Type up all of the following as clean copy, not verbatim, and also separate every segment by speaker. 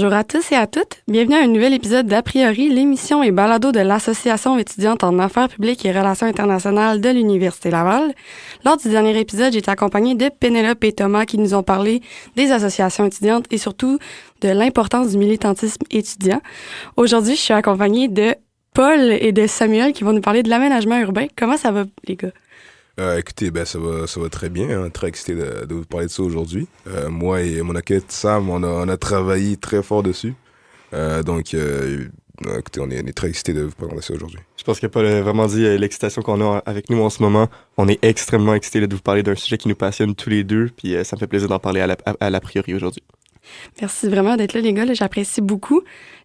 Speaker 1: Bonjour à tous et à toutes. Bienvenue à un nouvel épisode d'A priori, l'émission et balado de l'Association étudiante en affaires publiques et relations internationales de l'Université Laval. Lors du dernier épisode, j'étais accompagnée de Pénélope et Thomas qui nous ont parlé des associations étudiantes et surtout de l'importance du militantisme étudiant. Aujourd'hui, je suis accompagnée de Paul et de Samuel qui vont nous parler de l'aménagement urbain. Comment ça va, les gars?
Speaker 2: Écoutez, ça va très bien. Hein. Très excité de vous parler de ça aujourd'hui. Moi et mon acolyte Sam, on a travaillé très fort dessus. Écoutez, on est très excité de vous présenter ça aujourd'hui.
Speaker 3: Je pense qu'il n'y a pas vraiment dit l'excitation qu'on a avec nous en ce moment. On est extrêmement excités de vous parler d'un sujet qui nous passionne tous les deux. Puis ça me fait plaisir d'en parler à l'a priori aujourd'hui.
Speaker 1: Merci vraiment d'être là, les gars. Là, j'apprécie beaucoup.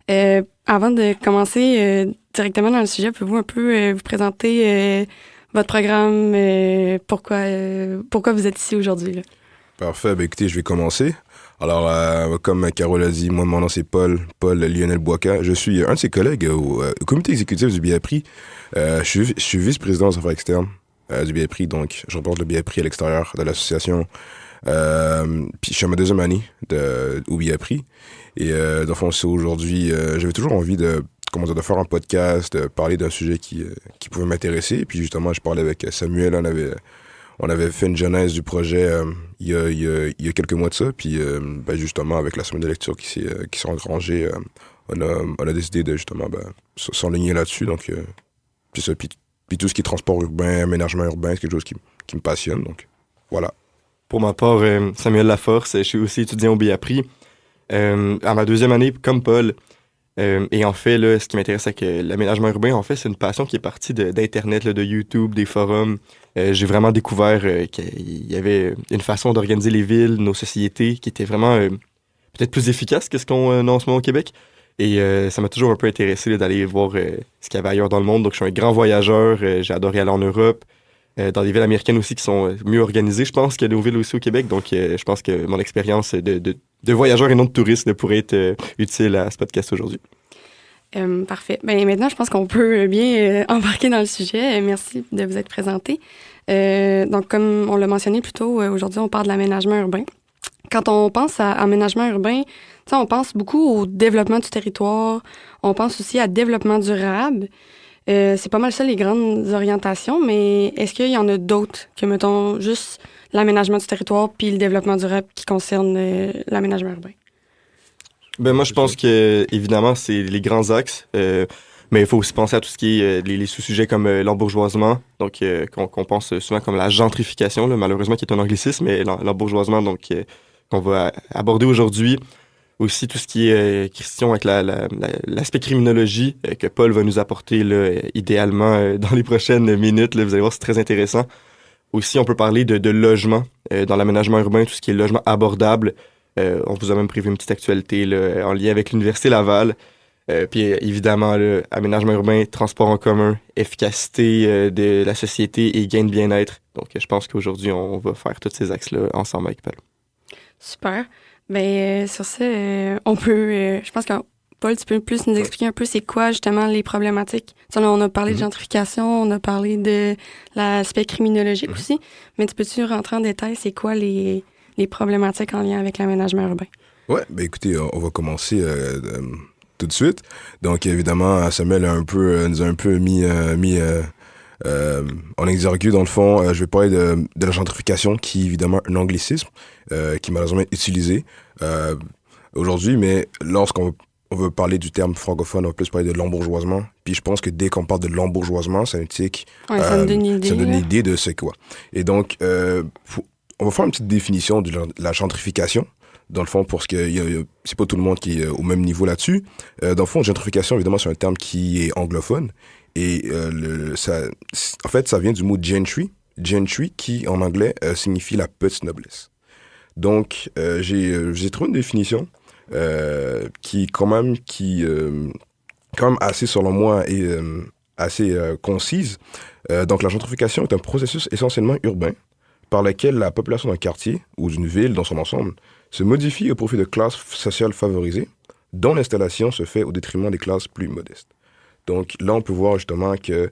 Speaker 1: Avant de commencer directement dans le sujet, pouvez-vous un peu vous présenter votre programme, pourquoi vous êtes ici aujourd'hui, là?
Speaker 2: Parfait. Écoutez, je vais commencer. Alors, comme Carole a dit, moi, mon nom, c'est Paul Lionel Boisca. Je suis un de ses collègues au comité exécutif du BIAPRI. Je suis vice-président des affaires externes du BIAPRI, donc je reporte le BIAPRI à l'extérieur de l'association. Puis je suis à ma deuxième année au BIAPRI. Et dans le fond, c'est aujourd'hui, j'avais toujours envie de faire un podcast, de parler d'un sujet qui pouvait m'intéresser. Et puis justement, je parlais avec Samuel, on avait fait une genèse du projet il y a quelques mois de ça. Puis justement, avec la semaine de lecture qui s'est engrangée, on a décidé de justement s'enligner là-dessus. Donc, puis tout ce qui est transport urbain, aménagement urbain, c'est quelque chose qui me passionne. Donc, voilà.
Speaker 3: Pour ma part, Samuel Laforce, je suis aussi étudiant au BIAPRI. À ma deuxième année, comme Paul. Et en fait, là, ce qui m'intéresse avec l'aménagement urbain, en fait, c'est une passion qui est partie d'Internet, là, de YouTube, des forums. J'ai vraiment découvert qu'il y avait une façon d'organiser les villes, nos sociétés, qui était vraiment peut-être plus efficace que ce qu'on a en ce moment au Québec. Et ça m'a toujours un peu intéressé là, d'aller voir ce qu'il y avait ailleurs dans le monde. Donc, je suis un grand voyageur. J'ai adoré aller en Europe. Dans des villes américaines aussi qui sont mieux organisées, je pense, que nos villes aussi au Québec. Donc, je pense que mon expérience de voyageur et non de touriste pourrait être utile à ce podcast aujourd'hui.
Speaker 1: Parfait. Maintenant, je pense qu'on peut bien embarquer dans le sujet. Merci de vous être présenté. Donc, comme on l'a mentionné plus tôt, aujourd'hui, on parle de l'aménagement urbain. Quand on pense à aménagement urbain, on pense beaucoup au développement du territoire. On pense aussi à développement durable. C'est pas mal ça, les grandes orientations, mais est-ce qu'il y en a d'autres que, mettons, juste l'aménagement du territoire puis le développement durable qui concerne l'aménagement urbain?
Speaker 3: Moi, je pense que, évidemment, c'est les grands axes, mais il faut aussi penser à tout ce qui est les sous-sujets comme l'embourgeoisement, donc qu'on pense souvent comme la gentrification, là, malheureusement, qui est un anglicisme, mais l'embourgeoisement, donc qu'on va aborder aujourd'hui. Aussi, tout ce qui est question avec l'aspect criminologie que Paul va nous apporter là, idéalement dans les prochaines minutes. Là, vous allez voir, c'est très intéressant. Aussi, on peut parler de logement dans l'aménagement urbain, tout ce qui est logement abordable. On vous a même prévu une petite actualité là, en lien avec l'Université Laval. Puis évidemment, là, aménagement urbain, transport en commun, efficacité de la société et gain de bien-être. Donc, je pense qu'aujourd'hui, on va faire tous ces axes-là ensemble avec Paul.
Speaker 1: Super. Sur ça, on peut... je pense que, Paul, tu peux plus nous expliquer un peu c'est quoi, justement, les problématiques. Là, on a parlé de gentrification, on a parlé de l'aspect criminologique aussi, mais peux-tu rentrer en détail, c'est quoi les problématiques en lien avec l'aménagement urbain?
Speaker 2: Ouais, écoutez, on va commencer tout de suite. Donc, évidemment, Samuel nous a un peu mis en exergue, dans le fond. Je vais parler de la gentrification, qui est évidemment un anglicisme qui est malheureusement utilisé aujourd'hui, mais lorsqu'on veut parler du terme francophone, on va plus parler de l'embourgeoisement. Puis je pense que dès qu'on parle de l'embourgeoisement, ça indique...
Speaker 1: ça me donne
Speaker 2: une idée de c'est quoi. Et donc, on va faire une petite définition de la gentrification. Dans le fond, parce que c'est pas tout le monde qui est au même niveau là-dessus. Dans le fond, gentrification, évidemment, c'est un terme qui est anglophone. Et en fait, ça vient du mot gentry. Gentry, qui, en anglais, signifie la petite noblesse. Donc, j'ai trouvé une définition qui est quand même assez, selon moi, et assez concise. Donc, la gentrification est un processus essentiellement urbain par lequel la population d'un quartier ou d'une ville dans son ensemble se modifie au profit de classes sociales favorisées, dont l'installation se fait au détriment des classes plus modestes. Donc là, on peut voir justement que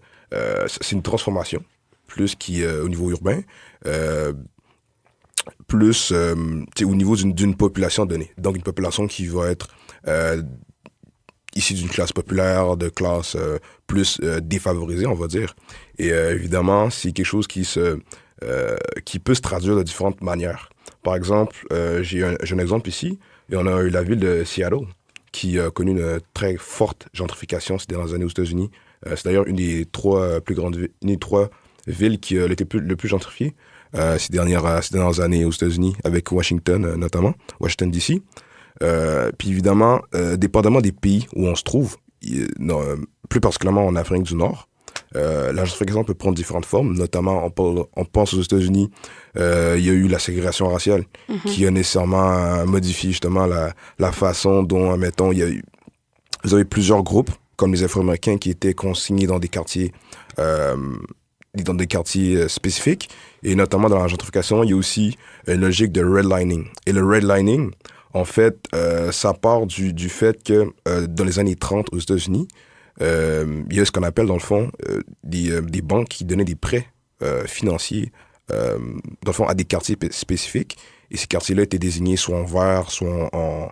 Speaker 2: c'est une transformation, plus qui au niveau urbain, plus au niveau d'une population donnée. Donc une population qui va être euh, issus d'une classe populaire, de classe plus défavorisée, on va dire. Et évidemment, c'est quelque chose qui peut se traduire de différentes manières. Par exemple, j'ai un exemple ici, et on a eu la ville de Seattle, qui a connu une très forte gentrification ces dernières années aux États-Unis. C'est d'ailleurs une des trois plus grandes villes, une des trois villes qui a été le plus gentrifiée ces dernières années aux États-Unis, avec Washington notamment, Washington D.C. Puis évidemment, dépendamment des pays où on se trouve, plus particulièrement en Afrique du Nord, la gentrification peut prendre différentes formes, notamment on pense aux États-Unis, il y a eu la ségrégation raciale qui a nécessairement modifié justement la façon dont, mettons, vous avez plusieurs groupes, comme les Afro-Américains qui étaient consignés dans des quartiers spécifiques, et notamment dans la gentrification, il y a aussi une logique de redlining. Et le redlining, en fait, ça part du fait que dans les années 30 aux États-Unis, il y a ce qu'on appelle, dans le fond, des banques qui donnaient des prêts financiers, dans le fond, à des quartiers spécifiques. Et ces quartiers-là étaient désignés soit en vert, soit en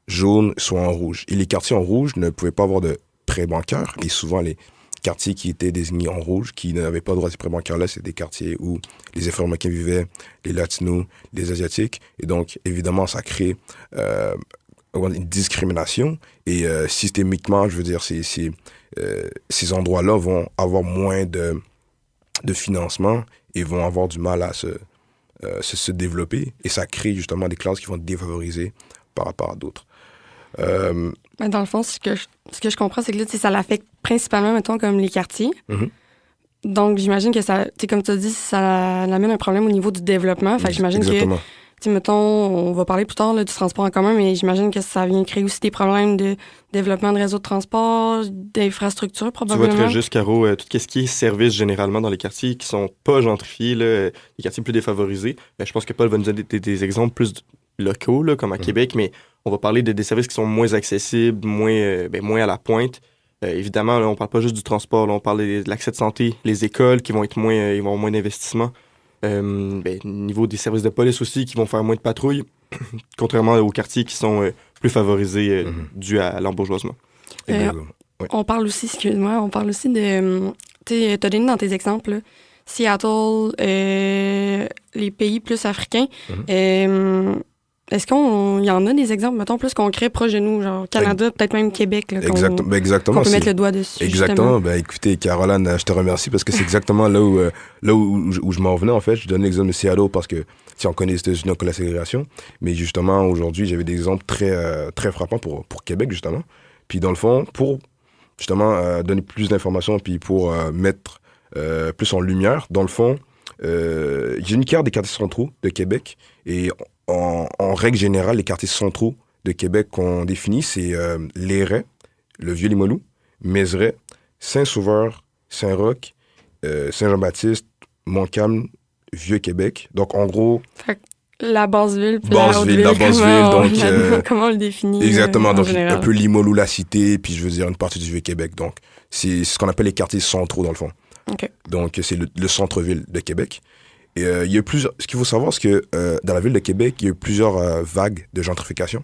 Speaker 2: jaune, soit en rouge. Et les quartiers en rouge ne pouvaient pas avoir de prêts bancaires. Et souvent, les quartiers qui étaient désignés en rouge, qui n'avaient pas droit à ces prêts bancaires-là, c'est des quartiers où les Afro-Américains vivaient, les Latinos, les Asiatiques. Et donc, évidemment, ça crée une discrimination. Et systémiquement, je veux dire, ces endroits-là vont avoir moins de financement et vont avoir du mal à se développer. Et ça crée justement des classes qui vont être défavorisées par rapport à d'autres.
Speaker 1: Dans le fond, ce que je comprends, c'est que là, ça l'affecte principalement, mettons, comme les quartiers.
Speaker 2: Mm-hmm.
Speaker 1: Donc, j'imagine que ça, comme tu as dit, ça amène un problème au niveau du développement. Fait que j'imagine
Speaker 2: Exactement.
Speaker 1: que, mettons, on va parler plus tard là, du transport en commun, mais j'imagine que ça vient créer aussi des problèmes de développement de réseaux de transport, d'infrastructures, probablement.
Speaker 3: Tu vois très juste, Caro, tout ce qui est service généralement dans les quartiers qui sont pas gentrifiés, là, les quartiers plus défavorisés. Ben, je pense que Paul va nous donner des exemples plus locaux, là, comme à Québec, mais on va parler des services qui sont moins accessibles, moins à la pointe. Évidemment, là, on parle pas juste du transport, là, on parle de l'accès de santé, les écoles qui vont être ils vont avoir moins d'investissement. Niveau des services de police aussi, qui vont faire moins de patrouilles, contrairement aux quartiers qui sont plus favorisés dû à l'embourgeoisement.
Speaker 1: On parle aussi, excuse-moi, de... Tu as donné dans tes exemples, là, Seattle, les pays plus africains. Est-ce qu'il y en a des exemples, mettons, plus concrets proches de nous, genre Canada, peut-être même Québec, là,
Speaker 2: exactement,
Speaker 1: qu'on peut mettre le doigt dessus?
Speaker 2: Exactement. Ben, écoutez, Caroline, je te remercie parce que c'est exactement là où je m'en venais, en fait. Je donne l'exemple de Seattle parce que si on connaît les États-Unis, on connaît la ségrégation. Mais justement, aujourd'hui, j'avais des exemples très, très frappants pour Québec, justement. Puis dans le fond, pour justement donner plus d'informations puis pour mettre plus en lumière, dans le fond, j'ai une carte des quartiers centraux de Québec et en règle générale, les quartiers centraux de Québec qu'on définit, c'est Lérais, le Vieux-Limoilou, Mézeray, Saint-Sauveur, Saint-Roch, Saint-Jean-Baptiste, Montcalm, Vieux-Québec. Donc, en gros...
Speaker 1: La basse-ville, puis
Speaker 2: la haute-ville. Donc,
Speaker 1: comment on le définit?
Speaker 2: Exactement. Donc,
Speaker 1: général.
Speaker 2: Un peu Limoilou, la cité, puis je veux dire une partie du Vieux-Québec. Donc, c'est ce qu'on appelle les quartiers centraux, dans le fond.
Speaker 1: Okay.
Speaker 2: Donc, c'est le centre-ville de Québec. Et il y a plusieurs. Ce qu'il faut savoir, c'est que dans la ville de Québec, il y a eu plusieurs vagues de gentrification.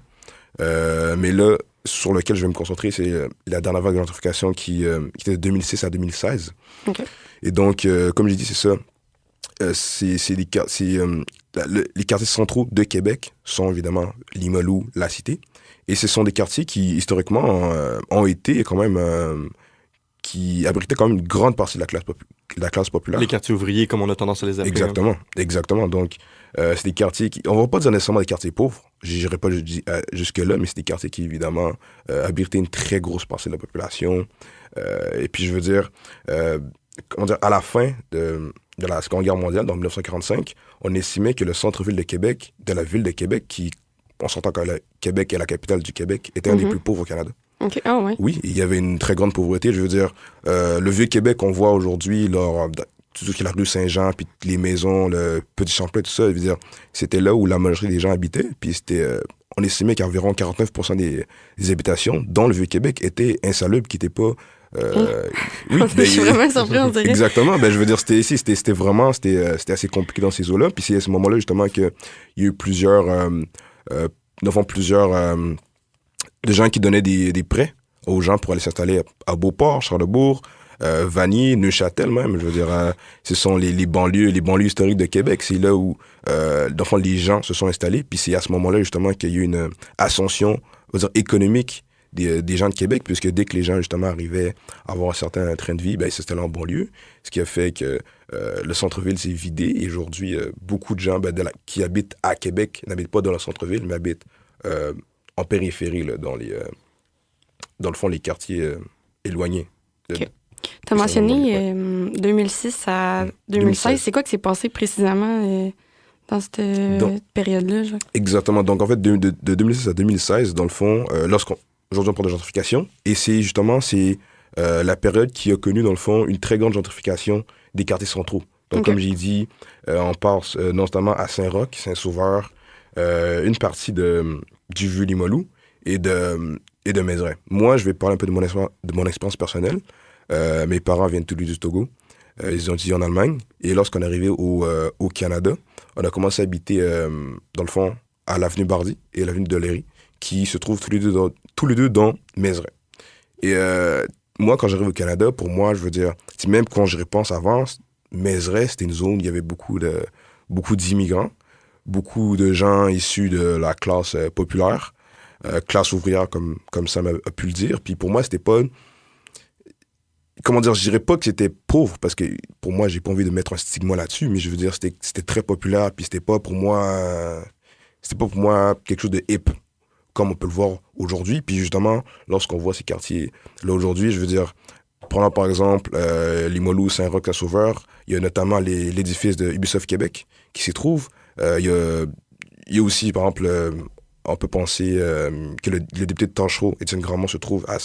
Speaker 2: Mais là, sur lequel je vais me concentrer, c'est la dernière vague de gentrification qui était de 2006 à 2016.
Speaker 1: Okay.
Speaker 2: Et donc, comme j'ai dit, c'est ça. Les quartiers centraux de Québec sont évidemment Limoilou, la cité. Et ce sont des quartiers qui, historiquement, ont été quand même... qui abritaient quand même une grande partie de la classe populaire.
Speaker 3: Les quartiers ouvriers, comme on a tendance à les appeler.
Speaker 2: Exactement. Donc, c'est des quartiers qui... On ne va pas dire nécessairement des quartiers pauvres, je n'irai pas jusque-là, mais c'est des quartiers qui, évidemment, abritaient une très grosse partie de la population. Et puis, je veux dire, à la fin de la Seconde Guerre mondiale, en 1945, on estimait que le centre-ville de Québec, de la ville de Québec, qui, on s'entend que le Québec est la capitale du Québec, était un des plus pauvres au Canada.
Speaker 1: Okay. Ah, ouais.
Speaker 2: Oui, il y avait une très grande pauvreté. Je veux dire, le Vieux-Québec, on voit aujourd'hui, tout ce qui est la rue Saint-Jean, puis les maisons, le Petit Champlain, tout ça, je veux dire, c'était là où la majorité des gens habitaient. Puis on estimait qu'environ 49% des habitations dans le Vieux-Québec étaient insalubres, qui n'étaient pas...
Speaker 1: oui, je suis vraiment surpris, on dirait.
Speaker 2: Exactement. Je veux dire, c'était vraiment assez compliqué dans ces eaux-là. Puis c'est à ce moment-là, justement, qu'il y a eu plusieurs de gens qui donnaient des prêts aux gens pour aller s'installer à Beauport, Charlesbourg, Vanier, Neuchâtel même. Je veux dire, ce sont les banlieues historiques de Québec. C'est là où, dans le fond, les gens se sont installés. Puis c'est à ce moment-là, justement, qu'il y a eu une ascension, on va dire, économique des gens de Québec, puisque dès que les gens, justement, arrivaient à avoir un certain train de vie, ben, ils s'installaient en banlieue. Ce qui a fait que le centre-ville s'est vidé. Et aujourd'hui, beaucoup de gens qui habitent à Québec n'habitent pas dans le centre-ville, mais habitent en périphérie, là, dans le fond, les quartiers éloignés.
Speaker 1: OK. Tu as mentionné 2006 à 2016. C'est quoi qui s'est passé précisément dans cette période-là? Genre?
Speaker 2: Exactement. Donc, en fait, de 2006 à 2016, dans le fond, aujourd'hui, on parle de gentrification. Et c'est la période qui a connu, dans le fond, une très grande gentrification des quartiers centraux. Donc, comme j'ai dit, on passe notamment à Saint-Roch, Saint-Sauveur, une partie du Vieux-Limoilou et de Mézeray. Moi, je vais parler un peu de mon expérience personnelle. Mes parents viennent tous les deux du Togo. Ils ont étudié en Allemagne. Et lorsqu'on est arrivé au Canada, on a commencé à habiter, dans le fond, à l'avenue Bardy et l'avenue de Léry, qui se trouvent tous les deux dans Mézeray. Et moi, quand j'arrive au Canada, pour moi, je veux dire, même quand je repense avant, Mézeray, c'était une zone où il y avait beaucoup d'immigrants, beaucoup de gens issus de la classe populaire, classe ouvrière, comme Sam a pu le dire. Puis pour moi, c'était pas... Comment dire, je dirais pas que c'était pauvre, parce que pour moi, j'ai pas envie de mettre un stigma là-dessus, mais je veux dire, c'était très populaire, puis c'était pas pour moi quelque chose de hip, comme on peut le voir aujourd'hui. Puis justement, lorsqu'on voit ces quartiers-là aujourd'hui, je veux dire, prenons par exemple Limoilou, Saint-Roch, Saint-Sauveur, il y a notamment l'édifice de Ubisoft Québec qui s'y trouve. Il y a aussi, par exemple, on peut penser que le député de Tachereau, Étienne Grandmont, se trouve à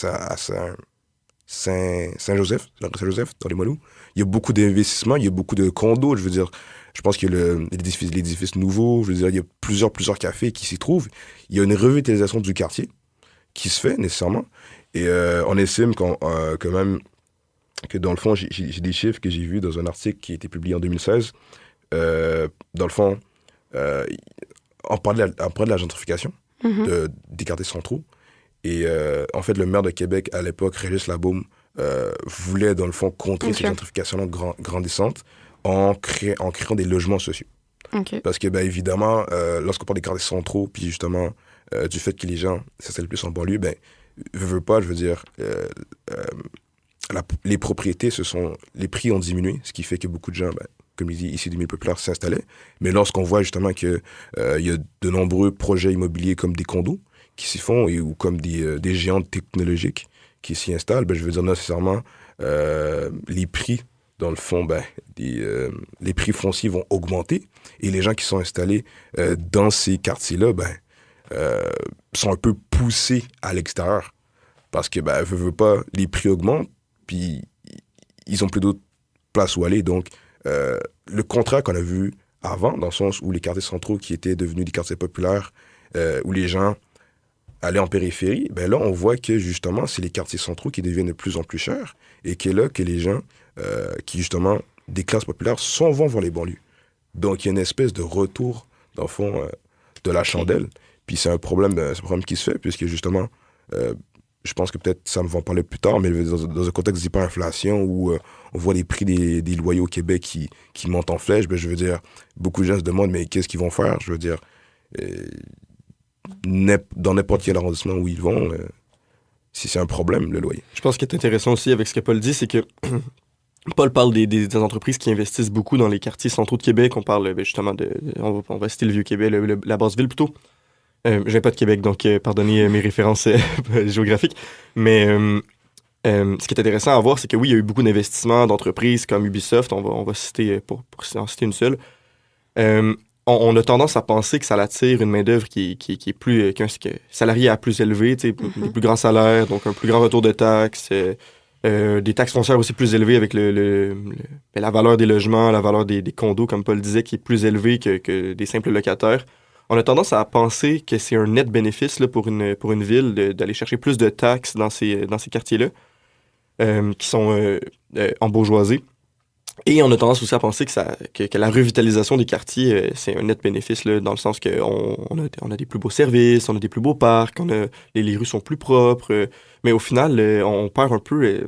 Speaker 2: Saint-Joseph, dans les Limoilou. Il y a beaucoup d'investissements, il y a beaucoup de condos, je veux dire. Je pense qu'il y a l'édifice nouveau, je veux dire, il y a plusieurs cafés qui s'y trouvent. Il y a une revitalisation du quartier qui se fait nécessairement. Et on estime quand même que dans le fond, j'ai des chiffres que j'ai vus dans un article qui a été publié en 2016. Dans le fond, on parlait de la gentrification des quartiers centraux. Et en fait, le maire de Québec, à l'époque, Régis Labaume, voulait, dans le fond, contrer cette gentrification grandissante en créant des logements sociaux. Parce que, ben, évidemment, lorsqu'on parle des quartiers centraux, puis justement, du fait que les gens s'installent plus en banlieue, ben, veut pas, je veux dire, les propriétés, les prix ont diminué, ce qui fait que beaucoup de gens, ben, comme il dit, ici du milieu populaire, s'installaient. Mais lorsqu'on voit justement qu'il y a de nombreux projets immobiliers comme des condos qui s'y font, ou comme des géants technologiques qui s'y installent, ben, je veux dire nécessairement, les prix, dans le fond, ben, les prix fonciers vont augmenter, et les gens qui sont installés dans ces quartiers-là, ben, sont un peu poussés à l'extérieur, parce que, ben, veut pas, les prix augmentent, puis ils ont plus d'autres places où aller. Donc, le contraire qu'on a vu avant, dans le sens où les quartiers centraux qui étaient devenus des quartiers populaires, où les gens allaient en périphérie, ben là, on voit que, justement, c'est les quartiers centraux qui deviennent de plus en plus chers, et que là, que les gens qui, justement, des classes populaires, vont vers les banlieues. Donc, il y a une espèce de retour, dans le fond, de la chandelle. Puis c'est un problème qui se fait, puisque, justement, je pense que peut-être ça me va en parler plus tard, mais dans un contexte d'hyperinflation où on voit les prix des loyers au Québec qui montent en flèche, ben, je veux dire, beaucoup de gens se demandent, mais qu'est-ce qu'ils vont faire? Je veux dire, dans n'importe quel arrondissement où ils vont, si c'est un problème, le loyer.
Speaker 3: Je pense ce qui est intéressant aussi avec ce que Paul dit, c'est que Paul parle des entreprises qui investissent beaucoup dans les quartiers centraux de Québec. On parle justement on va citer le Vieux-Québec, la Basse-Ville plutôt. Je viens pas de Québec, donc pardonnez mes références géographiques. Mais ce qui est intéressant à voir, c'est que oui, il y a eu beaucoup d'investissements d'entreprises comme Ubisoft, on va citer, pour en citer une seule. On a tendance à penser que ça attire une main-d'œuvre qui est plus qu'un salarié à plus élevé, des plus grands salaires, donc un plus grand retour de taxes, des taxes foncières aussi plus élevées avec la valeur des logements, la valeur des condos, comme Paul disait, qui est plus élevée que des simples locataires. On a tendance à penser que c'est un net bénéfice là, pour une ville d'aller chercher plus de taxes dans ces quartiers-là qui sont embourgeoisés. Et on a tendance aussi à penser que la revitalisation des quartiers, c'est un net bénéfice, là, dans le sens on a des plus beaux services, on a des plus beaux parcs, les rues sont plus propres. Mais au final, on perd un peu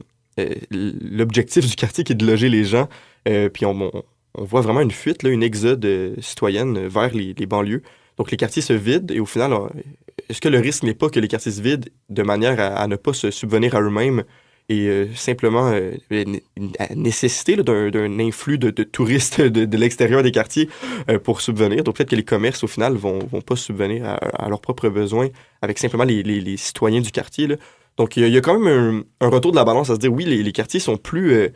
Speaker 3: l'objectif du quartier qui est de loger les gens. Puis on voit vraiment une fuite, là, une exode citoyenne vers les banlieues. Donc les quartiers se vident et au final, est-ce que le risque n'est pas que les quartiers se vident de manière à ne pas se subvenir à eux-mêmes et simplement à nécessiter là, d'un influx de touristes de l'extérieur des quartiers pour subvenir. Donc peut-être que les commerces, au final, vont pas subvenir à leurs propres besoins avec simplement les citoyens du quartier, là. Donc il y a quand même un retour de la balance à se dire, oui, les quartiers sont plus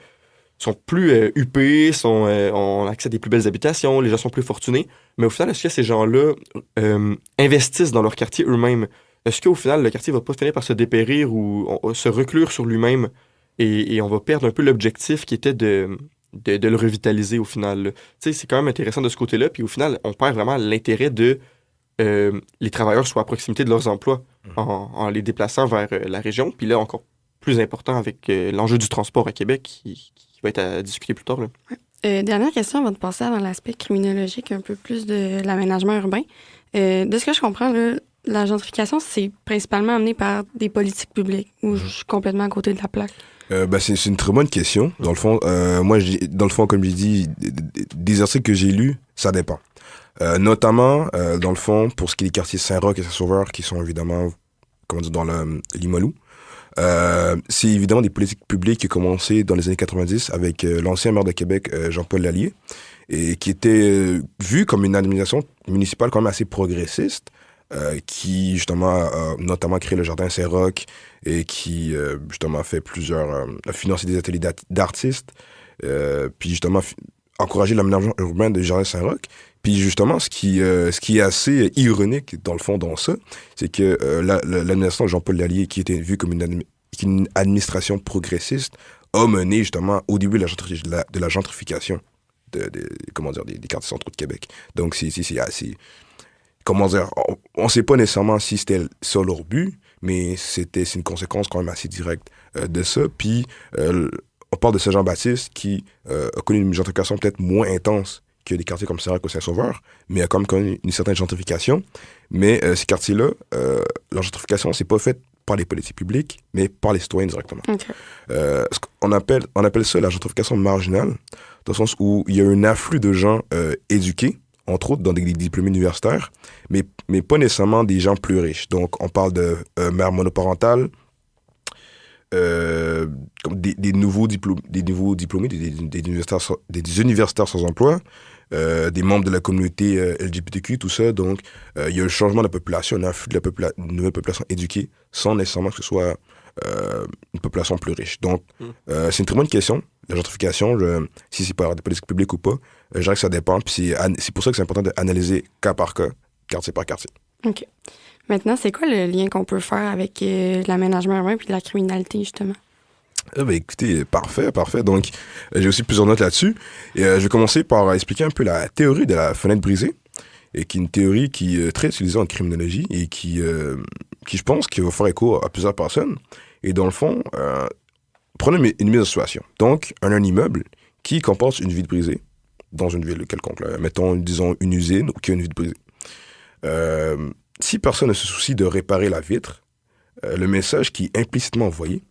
Speaker 3: huppés, ont accès à des plus belles habitations, les gens sont plus fortunés. Mais au final, est-ce que ces gens-là investissent dans leur quartier eux-mêmes? Est-ce qu'au final, le quartier va pas finir par se dépérir ou se reclure sur lui-même et on va perdre un peu l'objectif qui était de le revitaliser au final, là? Tu sais, c'est quand même intéressant de ce côté-là. Puis au final, on perd vraiment l'intérêt de les travailleurs soient à proximité de leurs emplois en les déplaçant vers la région. Puis là, encore plus important avec l'enjeu du transport à Québec qui va être à discuter plus tard, là.
Speaker 1: Dernière question avant de passer dans l'aspect criminologique, un peu plus de l'aménagement urbain. De ce que je comprends, là, la gentrification, c'est principalement amené par des politiques publiques, ou je suis complètement à côté de la plaque?
Speaker 2: C'est une très bonne question. Dans le fond, comme j'ai dit, des articles que j'ai lus, ça dépend. Notamment, dans le fond, pour ce qui est des quartiers Saint-Roch et Saint-Sauveur, qui sont évidemment, comment dire, dans le Limoilou. C'est évidemment des politiques publiques qui ont commencé dans les années 90 avec l'ancien maire de Québec, Jean-Paul Lallier, et qui était vu comme une administration municipale quand même assez progressiste, qui justement a notamment créé le jardin Saint-Roch et qui justement a financé des ateliers d'artistes, puis justement encouragé l'aménagement urbain du jardin Saint-Roch. Puis justement, ce qui est assez ironique dans le fond dans ça, c'est que l'administration de Jean-Paul Lallier, qui était vue comme une administration progressiste, a mené justement au début de la gentrification des quartiers centraux de Québec. Donc c'est assez, comment dire, on sait pas nécessairement si c'était ça leur but, mais c'est une conséquence quand même assez directe de ça. Puis on parle de Saint-Jean-Baptiste qui a connu une gentrification peut-être moins intense que des quartiers comme Saint-Roch ou Saint-Sauveur, mais il y a quand même connu une certaine gentrification. Mais ces quartiers-là, leur gentrification, c'est pas faite par les politiques publiques, mais par les citoyens directement.
Speaker 1: Okay.
Speaker 2: On appelle ça la gentrification marginale, dans le sens où il y a un afflux de gens éduqués, entre autres dans des diplômés universitaires, mais pas nécessairement des gens plus riches. Donc, on parle de mères monoparentales, comme des nouveaux diplômés, des universitaires sans emploi, des membres de la communauté LGBTQ, tout ça. Donc, il y a un changement de la population, un afflux de une nouvelle population éduquée, sans nécessairement que ce soit une population plus riche. Donc, c'est une très bonne question. La gentrification, si c'est par des politiques publiques ou pas, je dirais que ça dépend. Puis c'est pour ça que c'est important d'analyser cas par cas, quartier par quartier.
Speaker 1: OK. Maintenant, c'est quoi le lien qu'on peut faire avec l'aménagement urbain puis la criminalité, justement?
Speaker 2: Écoutez, parfait. Donc, j'ai aussi plusieurs notes là-dessus. Et je vais commencer par expliquer un peu la théorie de la fenêtre brisée, et qui est une théorie qui est très utilisée en criminologie et qui je pense, qui va faire écho à plusieurs personnes. Et dans le fond, prenez une mise en situation. Donc, un immeuble qui comporte une vitre brisée dans une ville quelconque. Là. Mettons, disons, une usine qui a une vitre brisée. Si personne ne se soucie de réparer la vitre, le message qui est implicitement envoyé,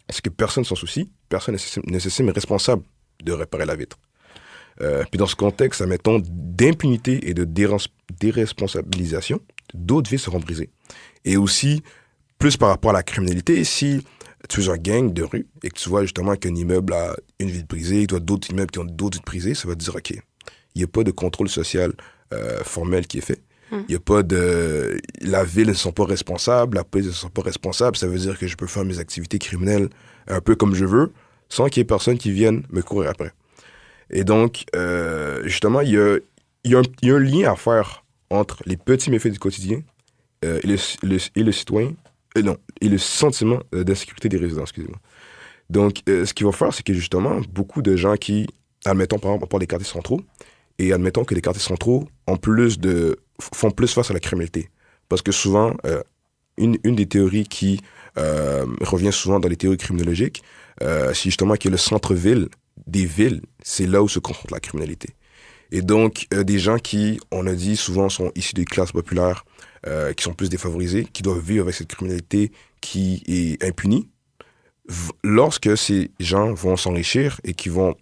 Speaker 2: c'est que personne s'en soucie, personne ne s'estime responsable de réparer la vitre. Puis dans ce contexte, admettons, d'impunité et de déresponsabilisation, d'autres vitres seront brisées. Et aussi, plus par rapport à la criminalité, si tu es un gang de rue et que tu vois justement qu'un immeuble a une vitre brisée, tu vois d'autres immeubles qui ont d'autres vitres brisées, ça va te dire, OK, il n'y a pas de contrôle social formel qui est fait. Il n'y a pas de... La ville ne sont pas responsables, la police ne sont pas responsables. Ça veut dire que je peux faire mes activités criminelles un peu comme je veux, sans qu'il y ait personne qui vienne me courir après. Et donc, justement, il y a un lien à faire entre les petits méfaits du quotidien et le citoyen... et le sentiment d'insécurité des résidents, excusez-moi. Donc, ce qu'il va faire, c'est que justement, beaucoup de gens qui, admettons, par exemple, on parle des quartiers centraux, et admettons que les quartiers centraux font plus face à la criminalité. Parce que souvent, une des théories qui revient souvent dans les théories criminologiques, c'est justement que le centre-ville des villes, c'est là où se concentre la criminalité. Et donc, des gens qui, on a dit, souvent sont issus des classes populaires, qui sont plus défavorisés, qui doivent vivre avec cette criminalité qui est impunie, lorsque ces gens vont s'enrichir et qui vont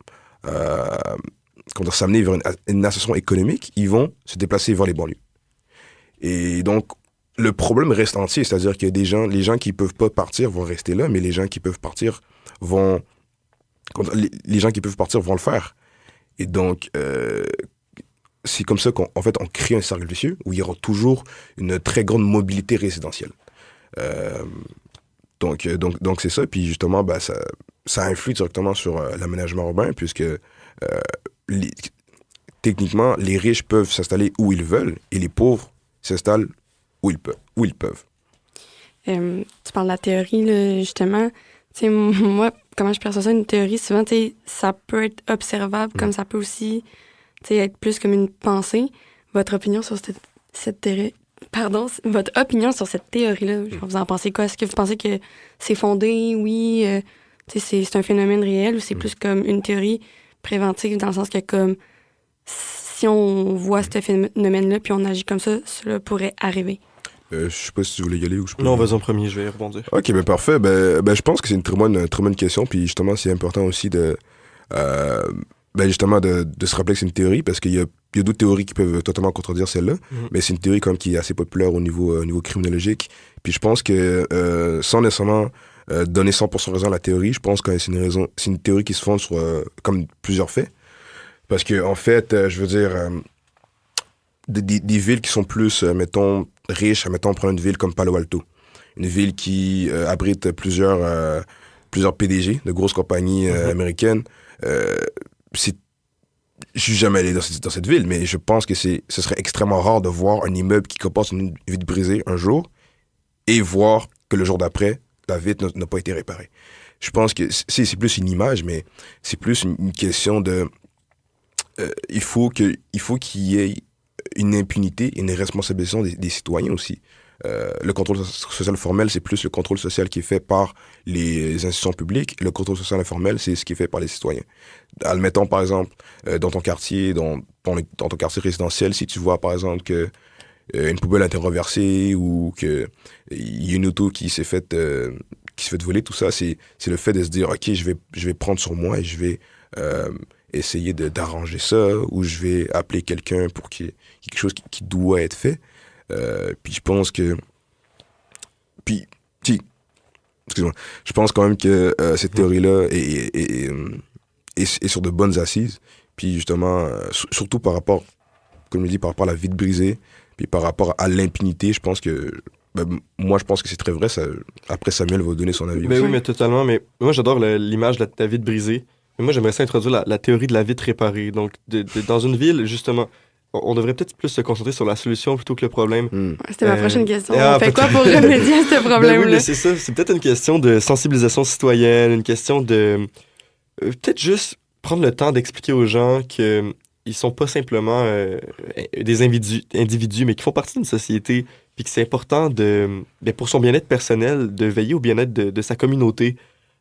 Speaker 2: s'amener vers une ascension économique, ils vont se déplacer vers les banlieues. Et donc, le problème reste entier, c'est-à-dire que les gens qui peuvent pas partir vont rester là, mais les gens qui peuvent partir vont le faire. Et donc, c'est comme ça qu'on crée un cercle vicieux où il y aura toujours une très grande mobilité résidentielle. Donc c'est ça. Puis justement, ça influe directement sur l'aménagement urbain, puisque techniquement, les riches peuvent s'installer où ils veulent et les pauvres s'installent où ils peuvent.
Speaker 1: Tu parles de la théorie, là, justement. T'sais, moi, comment je perçois ça, une théorie, souvent, ça peut être observable, comme ça peut aussi être plus comme une pensée. Votre opinion sur cette théorie... Pardon, votre opinion sur cette théorie-là, vous en pensez quoi? Est-ce que vous pensez que c'est fondé? Oui, c'est un phénomène réel ou c'est plus comme une théorie préventive dans le sens que comme si on voit ce phénomène-là puis on agit comme ça, cela pourrait arriver?
Speaker 2: Je sais pas si tu voulais y aller ou je peux...
Speaker 3: Non, vas-y en premier, je vais y rebondir.
Speaker 2: Ok, parfait. Je pense que c'est une très bonne question. Puis justement, c'est important aussi de se rappeler que c'est une théorie parce qu'il y a d'autres théories qui peuvent totalement contredire celle-là. Mais c'est une théorie comme qui est assez populaire au niveau criminologique. Puis je pense que sans nécessairement donner 100% raison à la théorie, je pense que c'est une théorie qui se fonde sur comme plusieurs faits. Parce que en fait, je veux dire, des villes qui sont plus, mettons, riches, mettons, on prend une ville comme Palo Alto. Une ville qui abrite plusieurs PDG de grosses compagnies américaines. Je suis jamais allé dans cette ville, mais je pense que ce serait extrêmement rare de voir un immeuble qui comporte une vitre brisée un jour et voir que le jour d'après, la vitre n'a pas été réparée. Je pense que c'est plus une image, mais c'est plus une question de... il faut qu'il y ait une impunité et une responsabilisation des citoyens aussi. Le contrôle social formel, c'est plus le contrôle social qui est fait par les institutions publiques. Le contrôle social informel, c'est ce qui est fait par les citoyens. Admettons, par exemple, dans ton quartier, dans ton quartier résidentiel, si tu vois, par exemple, que une poubelle a été renversée ou qu'il y a une auto qui s'est fait voler, tout ça, c'est le fait de se dire, OK, je vais prendre sur moi et je vais essayer d'arranger ça ou je vais appeler quelqu'un pour qu'il y ait quelque chose qui doit être fait. Puis je pense que... excuse-moi. Je pense quand même que cette théorie-là est sur de bonnes assises. Puis justement, surtout par rapport, comme je dis, par rapport à la vitre brisée, puis par rapport à l'impunité, je pense que... moi, je pense que c'est très vrai. Après, Samuel va donner son avis.
Speaker 3: Oui, mais totalement. Mais moi, j'adore l'image de la vitre brisée. Mais moi, j'aimerais ça introduire la théorie de la vitre réparée. Donc, dans une ville, justement... On devrait peut-être plus se concentrer sur la solution plutôt que le problème.
Speaker 1: C'était ma prochaine question. On fait quoi pour remédier à ce problème-là?
Speaker 3: Oui, c'est ça. C'est peut-être une question de sensibilisation citoyenne, une question de... peut-être juste prendre le temps d'expliquer aux gens qu'ils sont pas simplement des individus, mais qui font partie d'une société, puis que c'est important pour son bien-être personnel, de veiller au bien-être de sa communauté.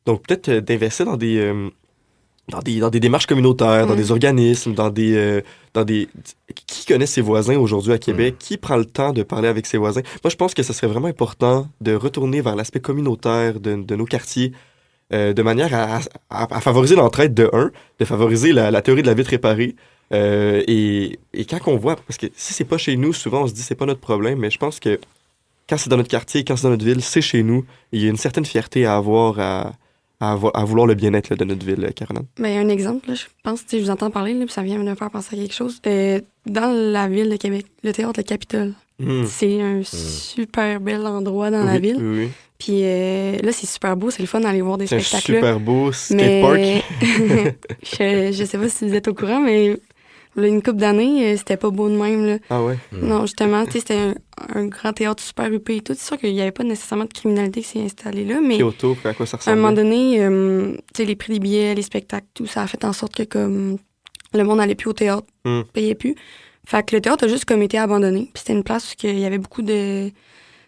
Speaker 3: Donc, peut-être d'investir dans des démarches communautaires, dans des organismes, dans des... Qui connaît ses voisins aujourd'hui à Québec? Qui prend le temps de parler avec ses voisins? Moi, je pense que ce serait vraiment important de retourner vers l'aspect communautaire de nos quartiers, de manière à favoriser l'entraide de favoriser la théorie de la vitre réparée. Et quand on voit... Parce que si c'est pas chez nous, souvent, on se dit c'est pas notre problème, mais je pense que quand c'est dans notre quartier, quand c'est dans notre ville, c'est chez nous. Il y a une certaine fierté à avoir à vouloir le bien-être là, de notre ville, Caroline.
Speaker 1: Un exemple, là, je pense, je vous entends parler, là, puis ça vient de me faire penser à quelque chose. Dans la ville de Québec, le théâtre Le Capitole, c'est un super bel endroit dans la ville.
Speaker 3: Oui.
Speaker 1: Puis là, c'est super beau, c'est le fun d'aller voir des spectacles.
Speaker 3: C'est un super beau skatepark.
Speaker 1: je sais pas si vous êtes au courant, mais là, une couple d'années, c'était pas beau de même. Là.
Speaker 3: Ah ouais?
Speaker 1: Non, justement, c'était un grand théâtre super huppé et tout. C'est sûr qu'il n'y avait pas nécessairement de criminalité qui s'est installée là, mais
Speaker 3: Kyoto, à quoi ça ressemble?
Speaker 1: à un moment donné, les prix des billets, les spectacles, tout ça a fait en sorte que comme le monde n'allait plus au théâtre, payait plus. Fait que le théâtre a juste comme été abandonné. Puis c'était une place où il y avait beaucoup de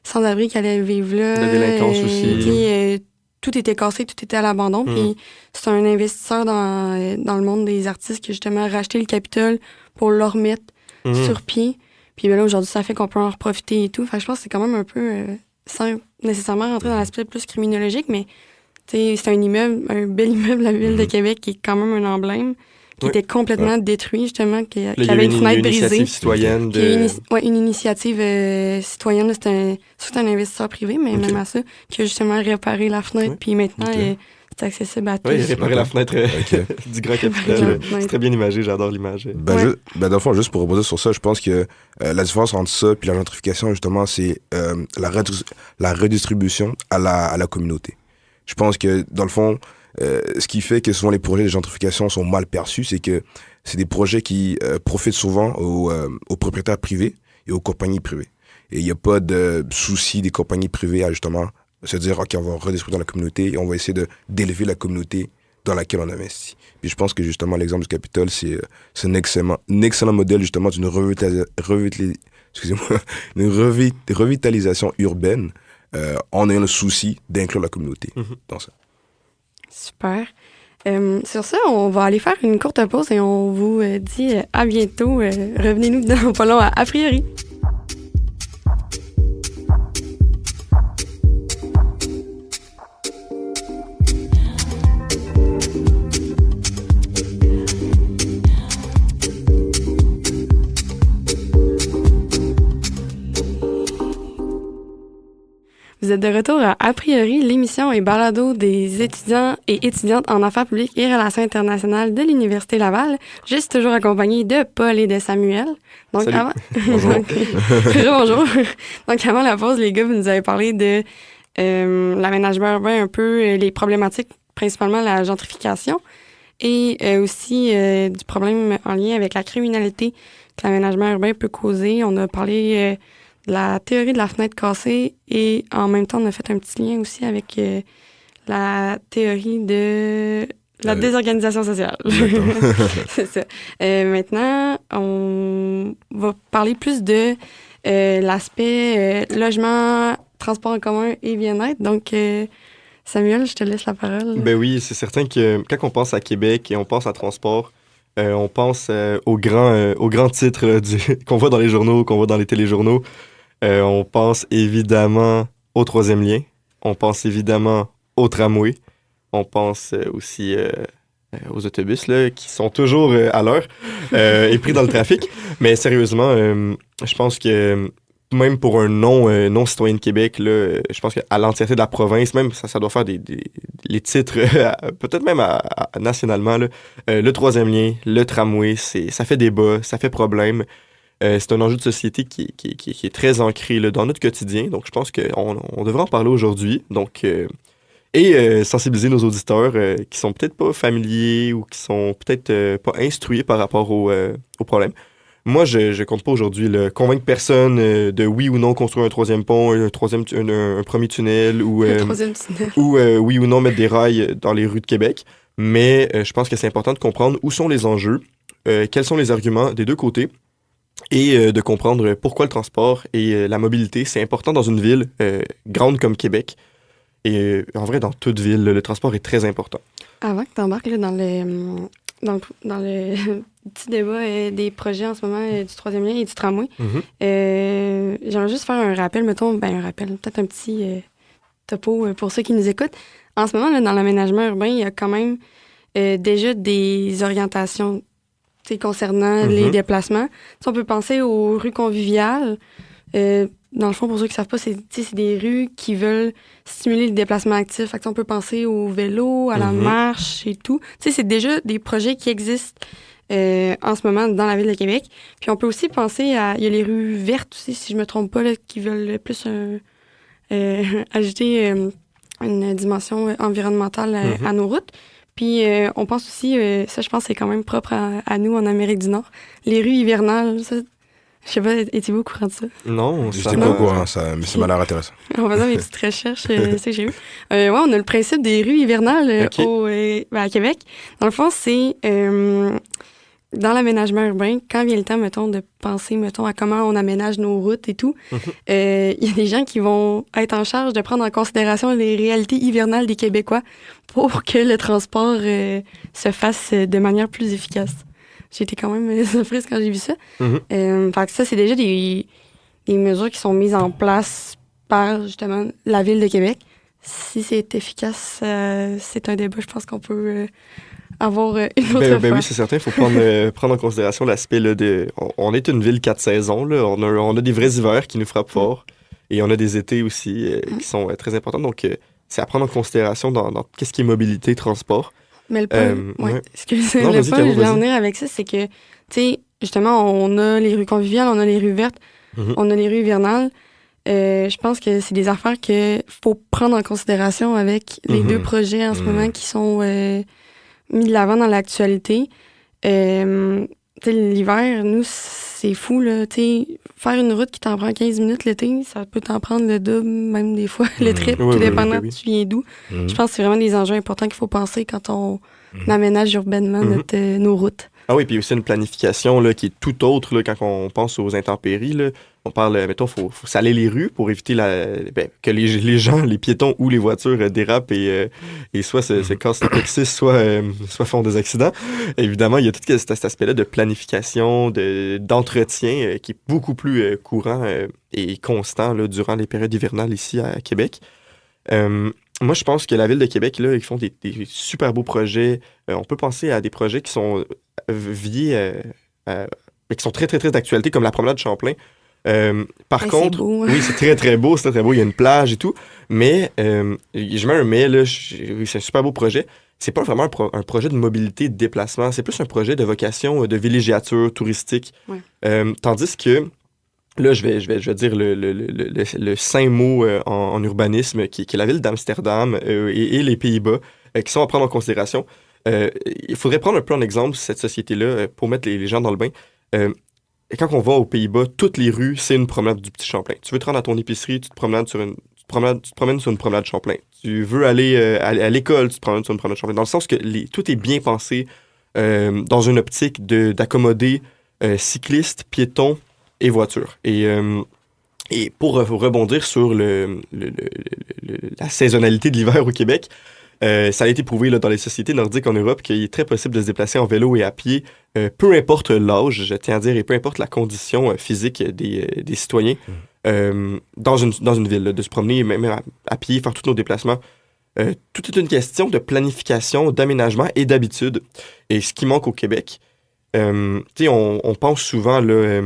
Speaker 1: sans-abri qui allaient vivre là.
Speaker 3: La délinquance aussi.
Speaker 1: tout était cassé, tout était à l'abandon. Puis c'est un investisseur dans le monde des artistes qui a justement racheté le Capitole pour le remettre sur pied. Puis ben là, aujourd'hui, ça fait qu'on peut en profiter et tout. Fait que je pense que c'est quand même un peu, sans nécessairement rentrer dans l'aspect plus criminologique, mais c'est un immeuble, un bel immeuble, la ville de Québec, qui est quand même un emblème, qui était complètement détruit, justement, qui avait une fenêtre brisée.
Speaker 3: Citoyenne
Speaker 1: une initiative citoyenne. C'est un investisseur privé, mais même à ça, qui a justement réparé la fenêtre, puis maintenant, c'est accessible à tous.
Speaker 3: Oui, réparer la fenêtre du Grand Capitole. C'est très bien imagé, j'adore l'image.
Speaker 2: Dans le fond, juste pour rebondir sur ça, je pense que la différence entre ça et la gentrification, justement, c'est la redistribution à la communauté. Je pense que, dans le fond, ce qui fait que souvent les projets de gentrification sont mal perçus, c'est que c'est des projets qui profitent souvent aux propriétaires privés et aux compagnies privées. Et il n'y a pas de souci des compagnies privées à justement se dire, OK, on va redistribuer dans la communauté et on va essayer d'élever la communauté dans laquelle on investit. Puis je pense que justement l'exemple du Capitole, c'est un excellent modèle justement d'une revitalisation urbaine en ayant le souci d'inclure la communauté dans ça.
Speaker 1: Super. Sur ça, on va aller faire une courte pause et on vous dit à bientôt. Revenez-nous dans pas long à priori. Vous êtes de retour à A priori, l'émission et balado des étudiants et étudiantes en affaires publiques et relations internationales de l'Université Laval. Je suis toujours accompagnée de Paul et de Samuel. Donc,
Speaker 3: salut.
Speaker 1: Bonjour. Bonjour. Donc, avant la pause, les gars, vous nous avez parlé de l'aménagement urbain, un peu les problématiques, principalement la gentrification, et aussi du problème en lien avec la criminalité que l'aménagement urbain peut causer. On a parlé la théorie de la fenêtre cassée et en même temps, on a fait un petit lien aussi avec la théorie de la désorganisation sociale. C'est ça. Maintenant, on va parler plus de l'aspect logement, transport en commun et bien-être. Donc, Samuel, je te laisse la parole.
Speaker 3: Ben oui, c'est certain que quand on pense à Québec et on pense à transport, on pense aux grands titres là, qu'on voit dans les journaux, qu'on voit dans les téléjournaux. On pense évidemment au troisième lien. On pense évidemment au tramway. On pense aussi aux autobus là, qui sont toujours à l'heure et pris dans le trafic. Mais sérieusement, je pense que même pour un non-citoyen de Québec, là, je pense qu'à l'entièreté de la province, même ça doit faire les titres, peut-être même nationalement. Là, le troisième lien, le tramway, ça fait débat, ça fait problème. C'est un enjeu de société qui est très ancré là, dans notre quotidien. Donc, je pense qu'on devrait en parler aujourd'hui. Donc, et sensibiliser nos auditeurs qui sont peut-être pas familiers ou qui sont peut-être pas instruits par rapport au problème. Moi, je compte pas aujourd'hui convaincre personne de oui ou non construire un troisième pont, un premier tunnel ou oui ou non mettre des rails dans les rues de Québec. Mais je pense que c'est important de comprendre où sont les enjeux, quels sont les arguments des deux côtés. Et de comprendre pourquoi le transport et la mobilité, c'est important dans une ville grande comme Québec. Et en vrai, dans toute ville, le transport est très important.
Speaker 1: Avant que tu embarques dans le petit débat des projets en ce moment du troisième lien et du tramway, j'aimerais juste faire un rappel, peut-être un petit topo pour ceux qui nous écoutent. En ce moment, là, dans l'aménagement urbain, il y a quand même déjà des orientations concernant les déplacements. On peut penser aux rues conviviales. Dans le fond, pour ceux qui ne savent pas, c'est des rues qui veulent stimuler le déplacement actif. Fait que, on peut penser au vélo, à la marche et tout. C'est déjà des projets qui existent en ce moment dans la ville de Québec. Puis on peut aussi penser il y a les rues vertes aussi, si je ne me trompe pas, là, qui veulent plus ajouter une dimension environnementale à nos routes. Puis on pense aussi, ça je pense c'est quand même propre à nous en Amérique du Nord, les rues hivernales. Ça, je sais pas, étiez-vous au courant de ça?
Speaker 2: Non, je n'étais pas au courant, mais ça m'a l'air intéressant.
Speaker 1: En faisant mes petites recherches, c'est ce que j'ai vu. Ouais, on a le principe des rues hivernales à Québec. Dans le fond, c'est dans l'aménagement urbain, quand vient le temps, mettons, de penser, mettons, à comment on aménage nos routes et tout, il y a des gens qui vont être en charge de prendre en considération les réalités hivernales des Québécois pour que le transport se fasse de manière plus efficace. J'ai été quand même surprise quand j'ai vu ça. Fait que ça, c'est déjà des mesures qui sont mises en place par, justement, la Ville de Québec. Si c'est efficace, c'est un débat, je pense qu'on peut avoir une autre fois.
Speaker 3: Ben oui, c'est certain. Il faut prendre en considération l'aspect là, de... On est une ville 4 saisons. Là. On a des vrais hivers qui nous frappent fort. Et on a des étés aussi qui sont très importants. Donc, c'est à prendre en considération dans qu'est-ce qui est mobilité, transport.
Speaker 1: Mais le point, excusez,
Speaker 3: non,
Speaker 1: le point que je voulais en
Speaker 3: vas-y.
Speaker 1: venir avec ça, c'est que, tu sais, justement, on a les rues conviviales, on a les rues vertes, on a les rues hivernales. Je pense que c'est des affaires qu'il faut prendre en considération avec les deux projets en ce moment qui sont mis de l'avant dans l'actualité. Tu sais, l'hiver, nous, c'est fou, là. Tu sais, faire une route qui t'en prend 15 minutes l'été, ça peut t'en prendre le double, même des fois, le triple, tout dépendant de tu viens d'où. Je pense que c'est vraiment des enjeux importants qu'il faut penser quand on aménage urbanement nos routes.
Speaker 3: Ah oui, puis aussi une planification là, qui est tout autre là, quand on pense aux intempéries. Là. On parle, mettons, faut saler les rues pour éviter que les gens, les piétons ou les voitures dérapent et soit se cassent le plexus, soit font des accidents. Évidemment, il y a tout cet aspect-là de planification, d'entretien qui est beaucoup plus courant et constant là, durant les périodes hivernales ici à Québec. Moi, je pense que la Ville de Québec, là, ils font des super beaux projets. On peut penser à des projets qui sont qui sont très, très, très d'actualité, comme la promenade Champlain. Par contre,
Speaker 1: c'est beau, hein?
Speaker 3: oui, c'est très, très beau, c'est très, très beau. Il y a une plage et tout. Mais, je mets un mais, là, oui, c'est un super beau projet. C'est pas vraiment un projet de mobilité, de déplacement. C'est plus un projet de vocation de villégiature touristique.
Speaker 1: Ouais.
Speaker 3: Tandis que, là, je vais dire le saint mot en urbanisme, qui est la ville d'Amsterdam et les Pays-Bas, qui sont à prendre en considération. Il faudrait prendre un peu en exemple cette société-là pour mettre les gens dans le bain. Quand on va aux Pays-Bas, toutes les rues, c'est une promenade du Petit Champlain. Tu veux te rendre à ton épicerie, tu te promènes sur une promenade Champlain. Tu veux aller à l'école, tu te promènes sur une promenade Champlain. Dans le sens que tout est bien pensé dans une optique d'accommoder cyclistes, piétons et voitures. Et pour rebondir sur la saisonnalité de l'hiver au Québec, ça a été prouvé là, dans les sociétés nordiques en Europe qu'il est très possible de se déplacer en vélo et à pied, peu importe l'âge, je tiens à dire, et peu importe la condition physique des citoyens dans une ville, là, de se promener même à pied, faire tous nos déplacements. Tout est une question de planification, d'aménagement et d'habitude. Et ce qui manque au Québec, tu sais, on pense souvent, là,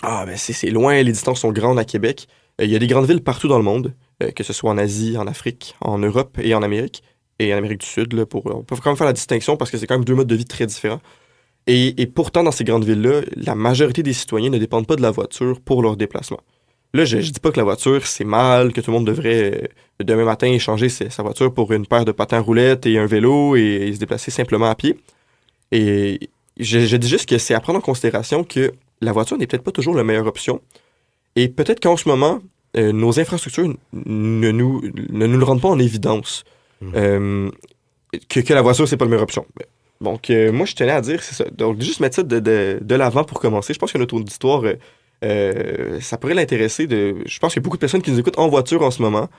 Speaker 3: ben c'est loin, les distances sont grandes à Québec. Il y a des grandes villes partout dans le monde. Que ce soit en Asie, en Afrique, en Europe et en Amérique, et en Amérique du Sud. Là, on peut quand même faire la distinction parce que c'est quand même deux modes de vie très différents. Et pourtant, dans ces grandes villes-là, la majorité des citoyens ne dépendent pas de la voiture pour leur déplacement. Là, je dis pas que la voiture, c'est mal, que tout le monde devrait, demain matin, échanger sa voiture pour une paire de patins à roulettes et un vélo et se déplacer simplement à pied. Et je dis juste que c'est à prendre en considération que la voiture n'est peut-être pas toujours la meilleure option. Et peut-être qu'en ce moment, nos infrastructures ne nous le rendent pas en évidence que la voiture, c'est pas la meilleure option. Donc, moi, je tenais à dire, c'est ça. Donc, juste mettre ça de l'avant pour commencer. Je pense que notre auditoire, ça pourrait l'intéresser. Je pense qu'il y a beaucoup de personnes qui nous écoutent en voiture en ce moment.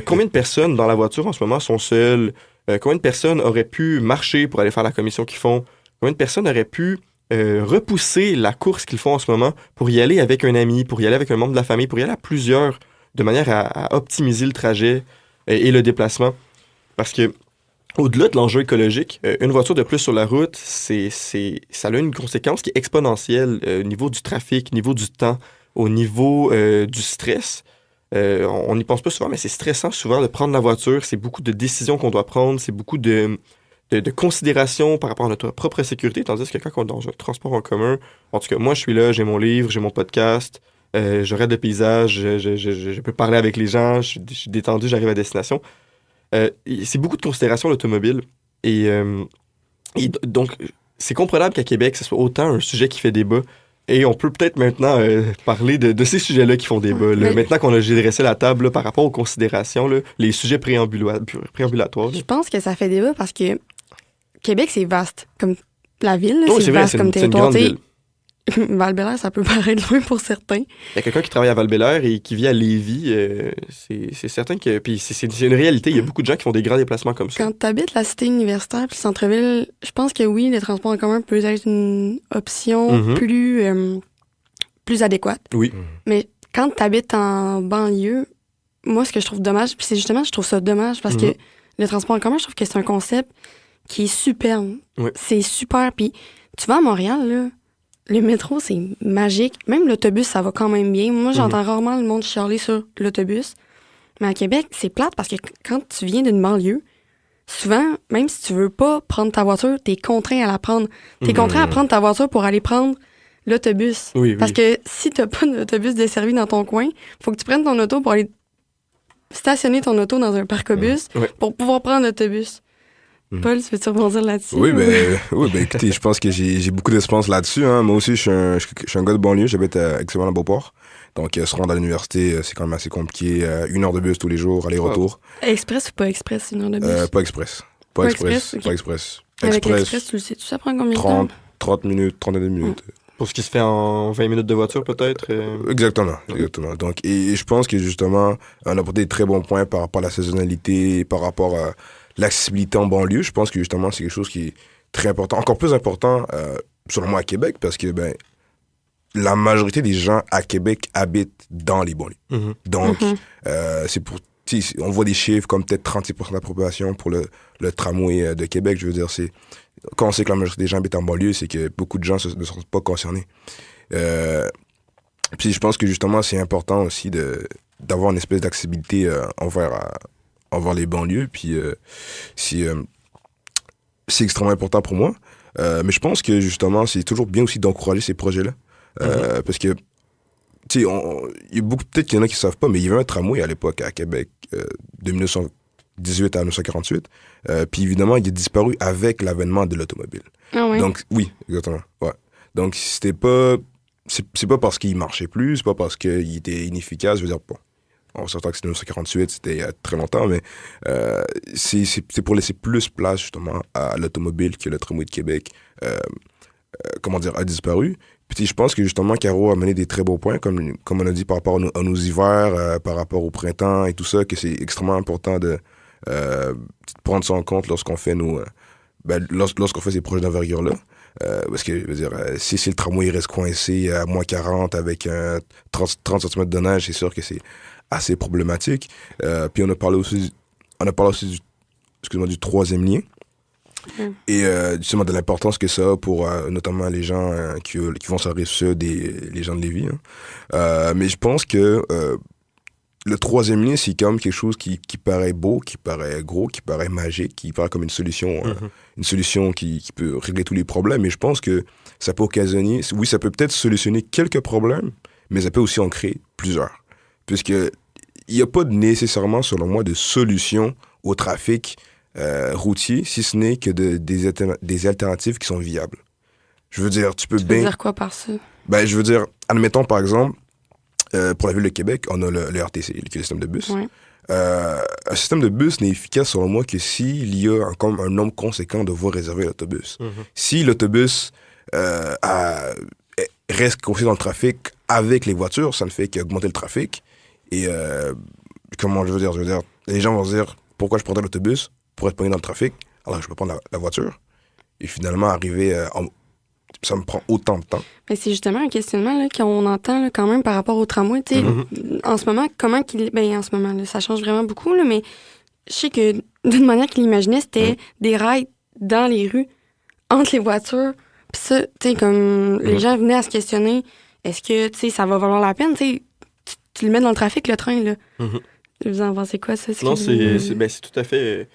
Speaker 3: Combien de personnes dans la voiture en ce moment sont seules? Combien de personnes auraient pu marcher pour aller faire la commission qu'ils font? Combien de personnes auraient pu repousser la course qu'ils font en ce moment pour y aller avec un ami, pour y aller avec un membre de la famille, pour y aller à plusieurs, de manière à optimiser le trajet et le déplacement. Parce que, au-delà de l'enjeu écologique, une voiture de plus sur la route, ça a une conséquence qui est exponentielle au niveau du trafic, au niveau du temps, au niveau du stress. On n'y pense pas souvent, mais c'est stressant souvent de prendre la voiture. C'est beaucoup de décisions qu'on doit prendre, c'est beaucoup de considération par rapport à notre propre sécurité, tandis que quand on est dans un transport en commun, en tout cas, moi, je suis là, j'ai mon livre, j'ai mon podcast, je regarde le paysage, je peux parler avec les gens, je suis détendu, j'arrive à destination. C'est beaucoup de considération, l'automobile. Et donc, c'est comprenable qu'à Québec, ce soit autant un sujet qui fait débat. Et on peut peut-être maintenant parler de ces sujets-là qui font débat. Là. Maintenant qu'on a dressé la table là, par rapport aux considérations, là, les sujets préambulatoires.
Speaker 1: Je pense que ça fait débat parce que Québec, c'est vaste. Comme la ville, là,
Speaker 3: Oh,
Speaker 1: c'est
Speaker 3: vrai,
Speaker 1: vaste comme
Speaker 3: c'est une
Speaker 1: territoire.
Speaker 3: grande ville.
Speaker 1: Val-Bélair, ça peut paraître loin pour certains.
Speaker 3: Il y a quelqu'un qui travaille à Val-Bélair et qui vit à Lévis. C'est certain que. Puis c'est une réalité. Il y a beaucoup de gens qui font des grands déplacements comme ça.
Speaker 1: Quand tu habites la cité universitaire puis le centre-ville, je pense que oui, les transports en commun peuvent être une option
Speaker 3: Mhm.
Speaker 1: plus adéquate.
Speaker 3: Oui.
Speaker 1: Mais quand tu habites en banlieue, moi, ce que je trouve dommage, puis c'est justement, je trouve ça dommage parce
Speaker 3: Mhm.
Speaker 1: que le transport en commun, je trouve que c'est un concept qui est superbe.
Speaker 3: Oui.
Speaker 1: C'est super. Puis tu vas à Montréal, là, le métro, c'est magique. Même l'autobus, ça va quand même bien. Moi, j'entends rarement le monde chialer sur l'autobus. Mais à Québec, c'est plate parce que quand tu viens d'une banlieue, souvent, même si tu veux pas prendre ta voiture, t'es contraint à la prendre. T'es contraint à prendre ta voiture pour aller prendre l'autobus.
Speaker 3: Oui,
Speaker 1: Parce que si t'as pas d'autobus desservi dans ton coin, faut que tu prennes ton auto pour aller stationner ton auto dans un parc-bus
Speaker 3: Ouais.
Speaker 1: pour pouvoir prendre l'autobus. Paul, tu veux-tu rebondir là-dessus?
Speaker 2: Oui, ben, écoutez, je pense que j'ai beaucoup d'expérience là-dessus. Hein. Moi aussi, je suis un gars de banlieue. J'habite à Extrêmement-Beauport. Donc, se rendre à l'université, c'est quand même assez compliqué. 1 heure de bus tous les jours, aller-retour.
Speaker 1: Express ou pas express, 1 heure de bus?
Speaker 2: Pas express.
Speaker 1: Pas
Speaker 2: Pas
Speaker 1: express,
Speaker 2: express.
Speaker 1: ok.
Speaker 2: Pas express.
Speaker 1: Avec l'express, tu le sais, ça prend combien de
Speaker 2: 30,
Speaker 1: temps?
Speaker 2: 30 minutes, 32 minutes.
Speaker 3: Pour ce qui se fait en 20 minutes de voiture, peut-être.
Speaker 2: Exactement. Donc, et je pense que justement, on a apporté des très bons points par rapport à la saisonnalité, par rapport à l'accessibilité en banlieue. Je pense que justement, c'est quelque chose qui est très important, encore plus important, selon moi, à Québec, parce que ben, la majorité des gens à Québec habitent dans les banlieues.
Speaker 3: Mhm.
Speaker 2: Donc, c'est pour. On voit des chiffres comme peut-être 36% d'approbation pour le tramway de Québec. Je veux dire, c'est. Quand on sait que la majorité des gens habitent en banlieue, c'est que beaucoup de gens ne sont pas concernés. Puis je pense que justement, c'est important aussi d'avoir une espèce d'accessibilité envers les banlieues. Puis c'est extrêmement important pour moi. Mais je pense que justement, c'est toujours bien aussi d'encourager ces projets-là. Parce que, tu sais, il y a beaucoup, peut-être qu'il y en a qui ne savent pas, mais il y avait un tramway à l'époque à Québec, de 1918 à 1948. Puis évidemment, il est disparu avec l'avènement de l'automobile.
Speaker 1: Ah ouais.
Speaker 2: Donc, oui, exactement. Ouais. Donc, c'était pas. C'est pas parce qu'il marchait plus, c'est pas parce qu'il était inefficace. Je veux dire, bon, on s'entend que c'était 1948, c'était il y a très longtemps, mais c'est pour laisser plus place justement à l'automobile que le tramway de Québec, a disparu. Puis je pense que justement, Caro a mené des très beaux points, comme on a dit par rapport à nos hivers, par rapport au printemps et tout ça, que c'est extrêmement important de prendre ça en compte lorsqu'on fait lorsqu'on fait ces projets d'envergure-là. Parce que, je veux dire, si le tramway reste coincé à moins 40 avec 30 cm de neige, c'est sûr que c'est assez problématique. Puis on a parlé aussi du troisième lien. Et justement de l'importance que ça a pour notamment les gens qui vont sur la Rive-Sud et les gens de Lévis. Hein. Mais je pense que le troisième lien, c'est quand même quelque chose qui paraît beau, qui paraît gros, qui paraît magique, qui paraît comme une solution qui peut régler tous les problèmes. Et je pense que ça peut occasionner, oui, ça peut peut-être solutionner quelques problèmes, mais ça peut aussi en créer plusieurs. Puisque il n'y a pas nécessairement, selon moi, de solution au trafic routier, si ce n'est que des alternatives qui sont viables. Je veux dire, tu peux bien...
Speaker 1: Tu veux dire quoi par ça?
Speaker 2: Ben, je veux dire, admettons par exemple, pour la ville de Québec, on a le RTC, qui est le système de bus.
Speaker 1: Ouais.
Speaker 2: Un système de bus n'est efficace, selon moi, que s'il y a comme un nombre conséquent de voies réservées à l'autobus. Si l'autobus reste coincé dans le trafic avec les voitures, ça ne fait qu'augmenter le trafic. Et comment je veux dire, les gens vont se dire, pourquoi je prendrais l'autobus pour être pogné dans le trafic, alors je peux prendre la voiture. Et finalement, arriver ça me prend autant de temps.
Speaker 1: Mais c'est justement un questionnement là, qu'on entend là, quand même par rapport au tramway. Tu sais, en ce moment, comment qu'il... Ben, en ce moment, là, ça change vraiment beaucoup, là, mais je sais que d'une manière qu'il imaginait, c'était des rails dans les rues, entre les voitures. Puis ça, tu sais, comme les gens venaient à se questionner, est-ce que, tu sais, ça va valoir la peine? Tu sais, tu le mets dans le trafic, le train, là. Vous en pensez quoi, ça?
Speaker 3: Non, c'est tout à fait...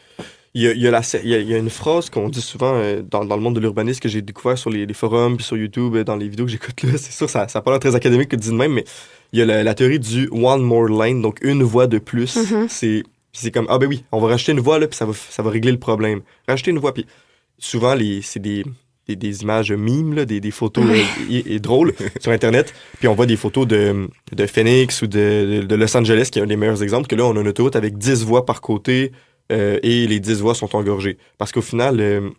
Speaker 3: Il y a une phrase qu'on dit souvent dans le monde de l'urbanisme que j'ai découvert sur les forums puis sur YouTube, dans les vidéos que j'écoute là. C'est sûr, ça n'a pas l'air très académique que dit de même, mais il y a la théorie du one more lane, donc une voie de plus. C'est comme, ah ben oui, on va rajouter une voie là, puis ça va régler le problème. Rajouter une voie, puis souvent, c'est des images mimes, là, des photos et drôles sur Internet. Puis on voit des photos de Phoenix ou de Los Angeles, qui est un des meilleurs exemples, que là, on a une autoroute avec 10 voies par côté, et les 10 voies sont engorgées. Parce qu'au final,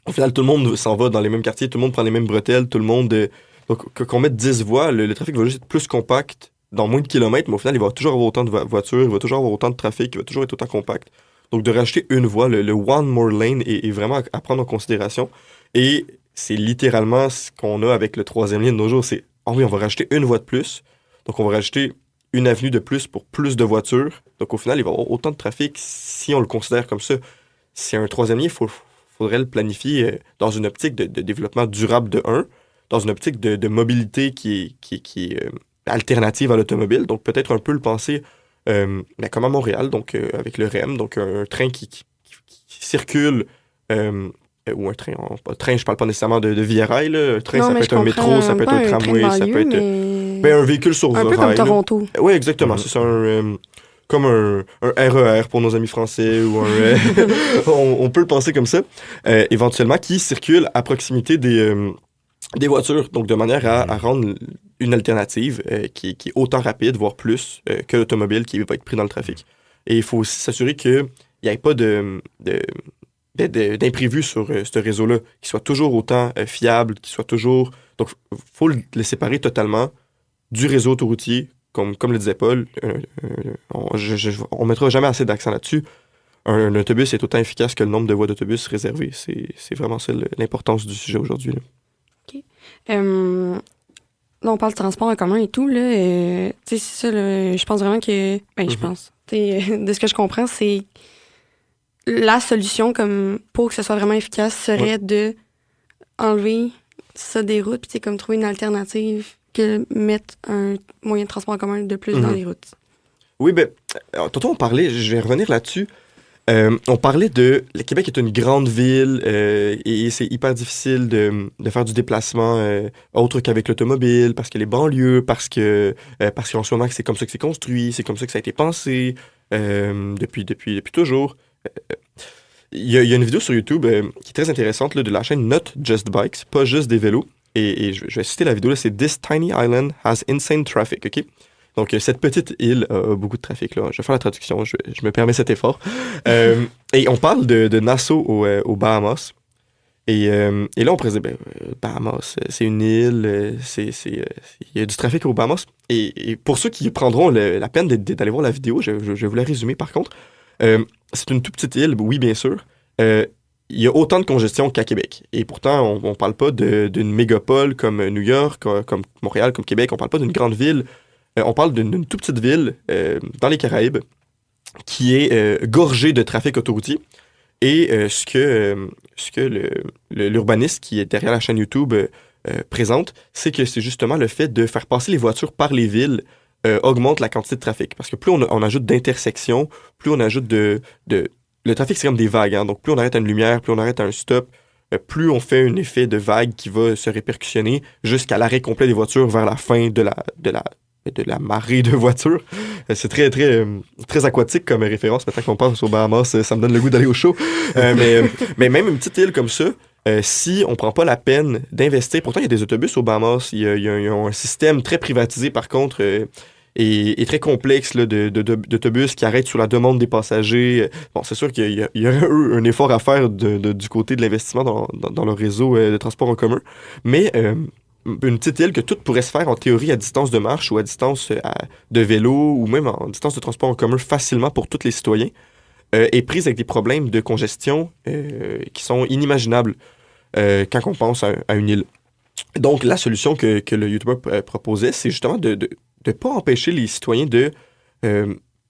Speaker 3: au final, tout le monde s'en va dans les mêmes quartiers, tout le monde prend les mêmes bretelles, tout le monde... donc, qu'on mette 10 voies, le trafic va juste être plus compact dans moins de kilomètres, mais au final, il va toujours avoir autant de voitures, il va toujours avoir autant de trafic, il va toujours être autant compact. Donc, de rajouter une voie, le one more lane est vraiment à prendre en considération. Et c'est littéralement ce qu'on a avec le 3e lien de nos jours. C'est, oui, on va rajouter une voie de plus. Donc, on va rajouter une avenue de plus pour plus de voitures. Donc, au final, il va y avoir autant de trafic si on le considère comme ça. C'est un 3e lien, faudrait le planifier dans une optique de développement durable de 1, dans une optique de mobilité qui est alternative à l'automobile. Donc, peut-être un peu le penser comme à Montréal, donc avec le REM, donc un train qui circule, ou un train, je parle pas nécessairement de Via Rail, là. Un train,
Speaker 1: Non,
Speaker 3: ça
Speaker 1: mais
Speaker 3: peut
Speaker 1: je
Speaker 3: être un métro, ça peut
Speaker 1: comprends,
Speaker 3: être un
Speaker 1: pas
Speaker 3: tramway,
Speaker 1: train de
Speaker 3: ça peut
Speaker 1: banlieue,
Speaker 3: être
Speaker 1: mais...
Speaker 3: un véhicule sur
Speaker 1: un peu
Speaker 3: rail.
Speaker 1: comme
Speaker 3: Là.
Speaker 1: Toronto.
Speaker 3: Oui, exactement. C'est ça, comme un RER pour nos amis français, ou on peut le penser comme ça, éventuellement, qui circule à proximité des voitures, donc de manière à rendre une alternative qui est autant rapide, voire plus, que l'automobile qui va être pris dans le trafic. Et il faut aussi s'assurer qu'il n'y ait pas d'imprévus sur ce réseau-là, qu'il soit toujours autant fiable, qu'il soit toujours... Donc, il faut le séparer totalement du réseau autoroutier, comme le disait Paul. On mettra jamais assez d'accent là-dessus. Un autobus est autant efficace que le nombre de voies d'autobus réservées. C'est vraiment ça l'importance du sujet aujourd'hui. Là.
Speaker 1: OK. Là, on parle de transport en commun et tout. Là, c'est ça, là, je pense vraiment que... Ben, je pense. De ce que je comprends, c'est la solution comme pour que ce soit vraiment efficace serait de enlever ça des routes, puis comme trouver une alternative que mettre un moyen de transport en commun de plus dans les routes.
Speaker 3: Oui, ben, tantôt on parlait, je vais revenir là-dessus. On parlait de... Le Québec est une grande ville et c'est hyper difficile de faire du déplacement autre qu'avec l'automobile, parce que les banlieues, parce qu'en ce moment, c'est comme ça que c'est construit, c'est comme ça que ça a été pensé depuis toujours. Il y a une vidéo sur YouTube qui est très intéressante là, de la chaîne Not Just Bikes, pas juste des vélos. Et je vais citer la vidéo, là, c'est This Tiny Island Has Insane Traffic, OK? Donc, cette petite île a beaucoup de trafic. Là. Je vais faire la traduction, je me permets cet effort. Et on parle de Nassau aux Bahamas. Et là, on pourrait dire, Bahamas, c'est une île, il y a du trafic aux Bahamas. Et pour ceux qui prendront la peine d'aller voir la vidéo, je vais vous la résumer par contre. C'est une toute petite île, oui, bien sûr. Il y a autant de congestion qu'à Québec. Et pourtant, on ne parle pas d'une mégapole comme New York, comme Montréal, comme Québec. On ne parle pas d'une grande ville. On parle d'une toute petite ville dans les Caraïbes qui est gorgée de trafic autoroutier. Et ce que l'urbaniste qui est derrière la chaîne YouTube présente, c'est que c'est justement le fait de faire passer les voitures par les villes augmente la quantité de trafic. Parce que plus on ajoute d'intersections, plus on ajoute le trafic, c'est comme des vagues. Hein? Donc, plus on arrête à une lumière, plus on arrête à un stop, plus on fait un effet de vague qui va se répercussionner jusqu'à l'arrêt complet des voitures vers la fin de la marée de voitures. C'est très, très, très aquatique comme référence. Maintenant qu'on pense aux Bahamas, ça me donne le goût d'aller au show. Mais même une petite île comme ça, si on prend pas la peine d'investir, pourtant il y a des autobus aux Bahamas, il y a un système très privatisé par contre et très complexe là, d'autobus qui arrêtent sur la demande des passagers. Bon, c'est sûr qu'il y a un effort à faire du côté de l'investissement dans le réseau de transport en commun, mais une petite île que tout pourrait se faire en théorie à distance de marche ou à distance de vélo ou même en distance de transport en commun facilement pour tous les citoyens, est prise avec des problèmes de congestion qui sont inimaginables quand on pense à une île. Donc, la solution que le YouTuber proposait, c'est justement de ne pas empêcher les citoyens de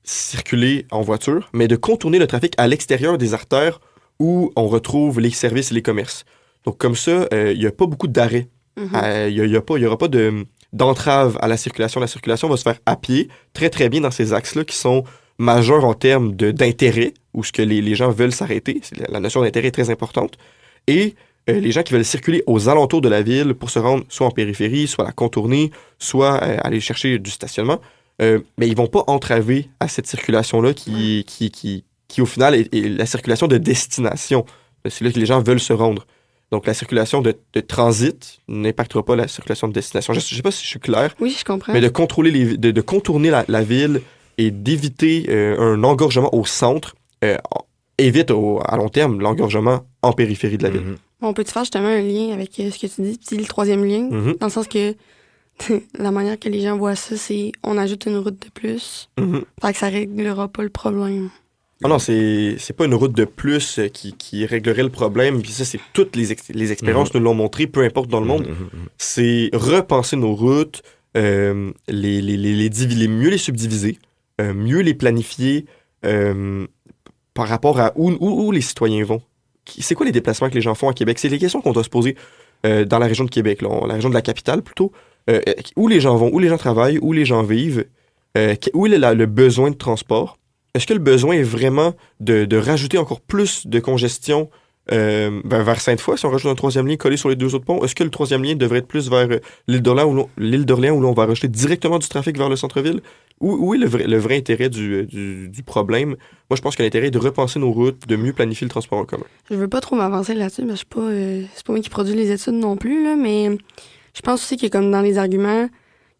Speaker 3: circuler en voiture, mais de contourner le trafic à l'extérieur des artères où on retrouve les services et les commerces. Donc, comme ça, il n'y a pas beaucoup d'arrêts. Il n'y aura pas d'entrave à la circulation. La circulation va se faire à pied, très, très bien dans ces axes-là qui sont majeurs en termes d'intérêt, où ce que les gens veulent s'arrêter. La notion d'intérêt est très importante. Et les gens qui veulent circuler aux alentours de la ville pour se rendre soit en périphérie, soit la contourner, soit aller chercher du stationnement, mais ils vont pas entraver à cette circulation-là qui au final, est la circulation de destination. C'est là que les gens veulent se rendre. Donc, la circulation de transit n'impactera pas la circulation de destination. Je ne sais pas si je suis clair.
Speaker 1: Oui, je comprends.
Speaker 3: Mais de contourner la ville et d'éviter un engorgement au centre évite à long terme l'engorgement en périphérie de la ville.
Speaker 1: On peut-tu faire justement un lien avec ce que tu dis, puis le troisième lien,
Speaker 3: Mhm.
Speaker 1: dans le sens que la manière que les gens voient ça, c'est on ajoute une route de plus,
Speaker 3: Mhm.
Speaker 1: fait que ça réglera pas le problème.
Speaker 3: Ah non, c'est pas une route de plus qui réglerait le problème. Puis ça, c'est toutes les expériences nous l'ont montré, peu importe dans le monde. C'est repenser nos routes, mieux les subdiviser, mieux les planifier par rapport à où les citoyens vont. C'est quoi les déplacements que les gens font à Québec? C'est les questions qu'on doit se poser dans la région de Québec, là, la région de la capitale plutôt. Où les gens vont, où les gens travaillent, où les gens vivent, où est le besoin de transport. Est-ce que le besoin est vraiment de rajouter encore plus de congestion vers Sainte-Foy, si on rajoute un troisième lien collé sur les deux autres ponts? Est-ce que le troisième lien devrait être plus vers l'île d'Orléans où l'on va rajouter directement du trafic vers le centre-ville? Où est le vrai intérêt du problème? Moi, je pense que l'intérêt est de repenser nos routes, de mieux planifier le transport en commun.
Speaker 1: Je veux pas trop m'avancer là-dessus, mais je suis pas, c'est pas moi qui produis les études non plus, là, mais je pense aussi que comme dans les arguments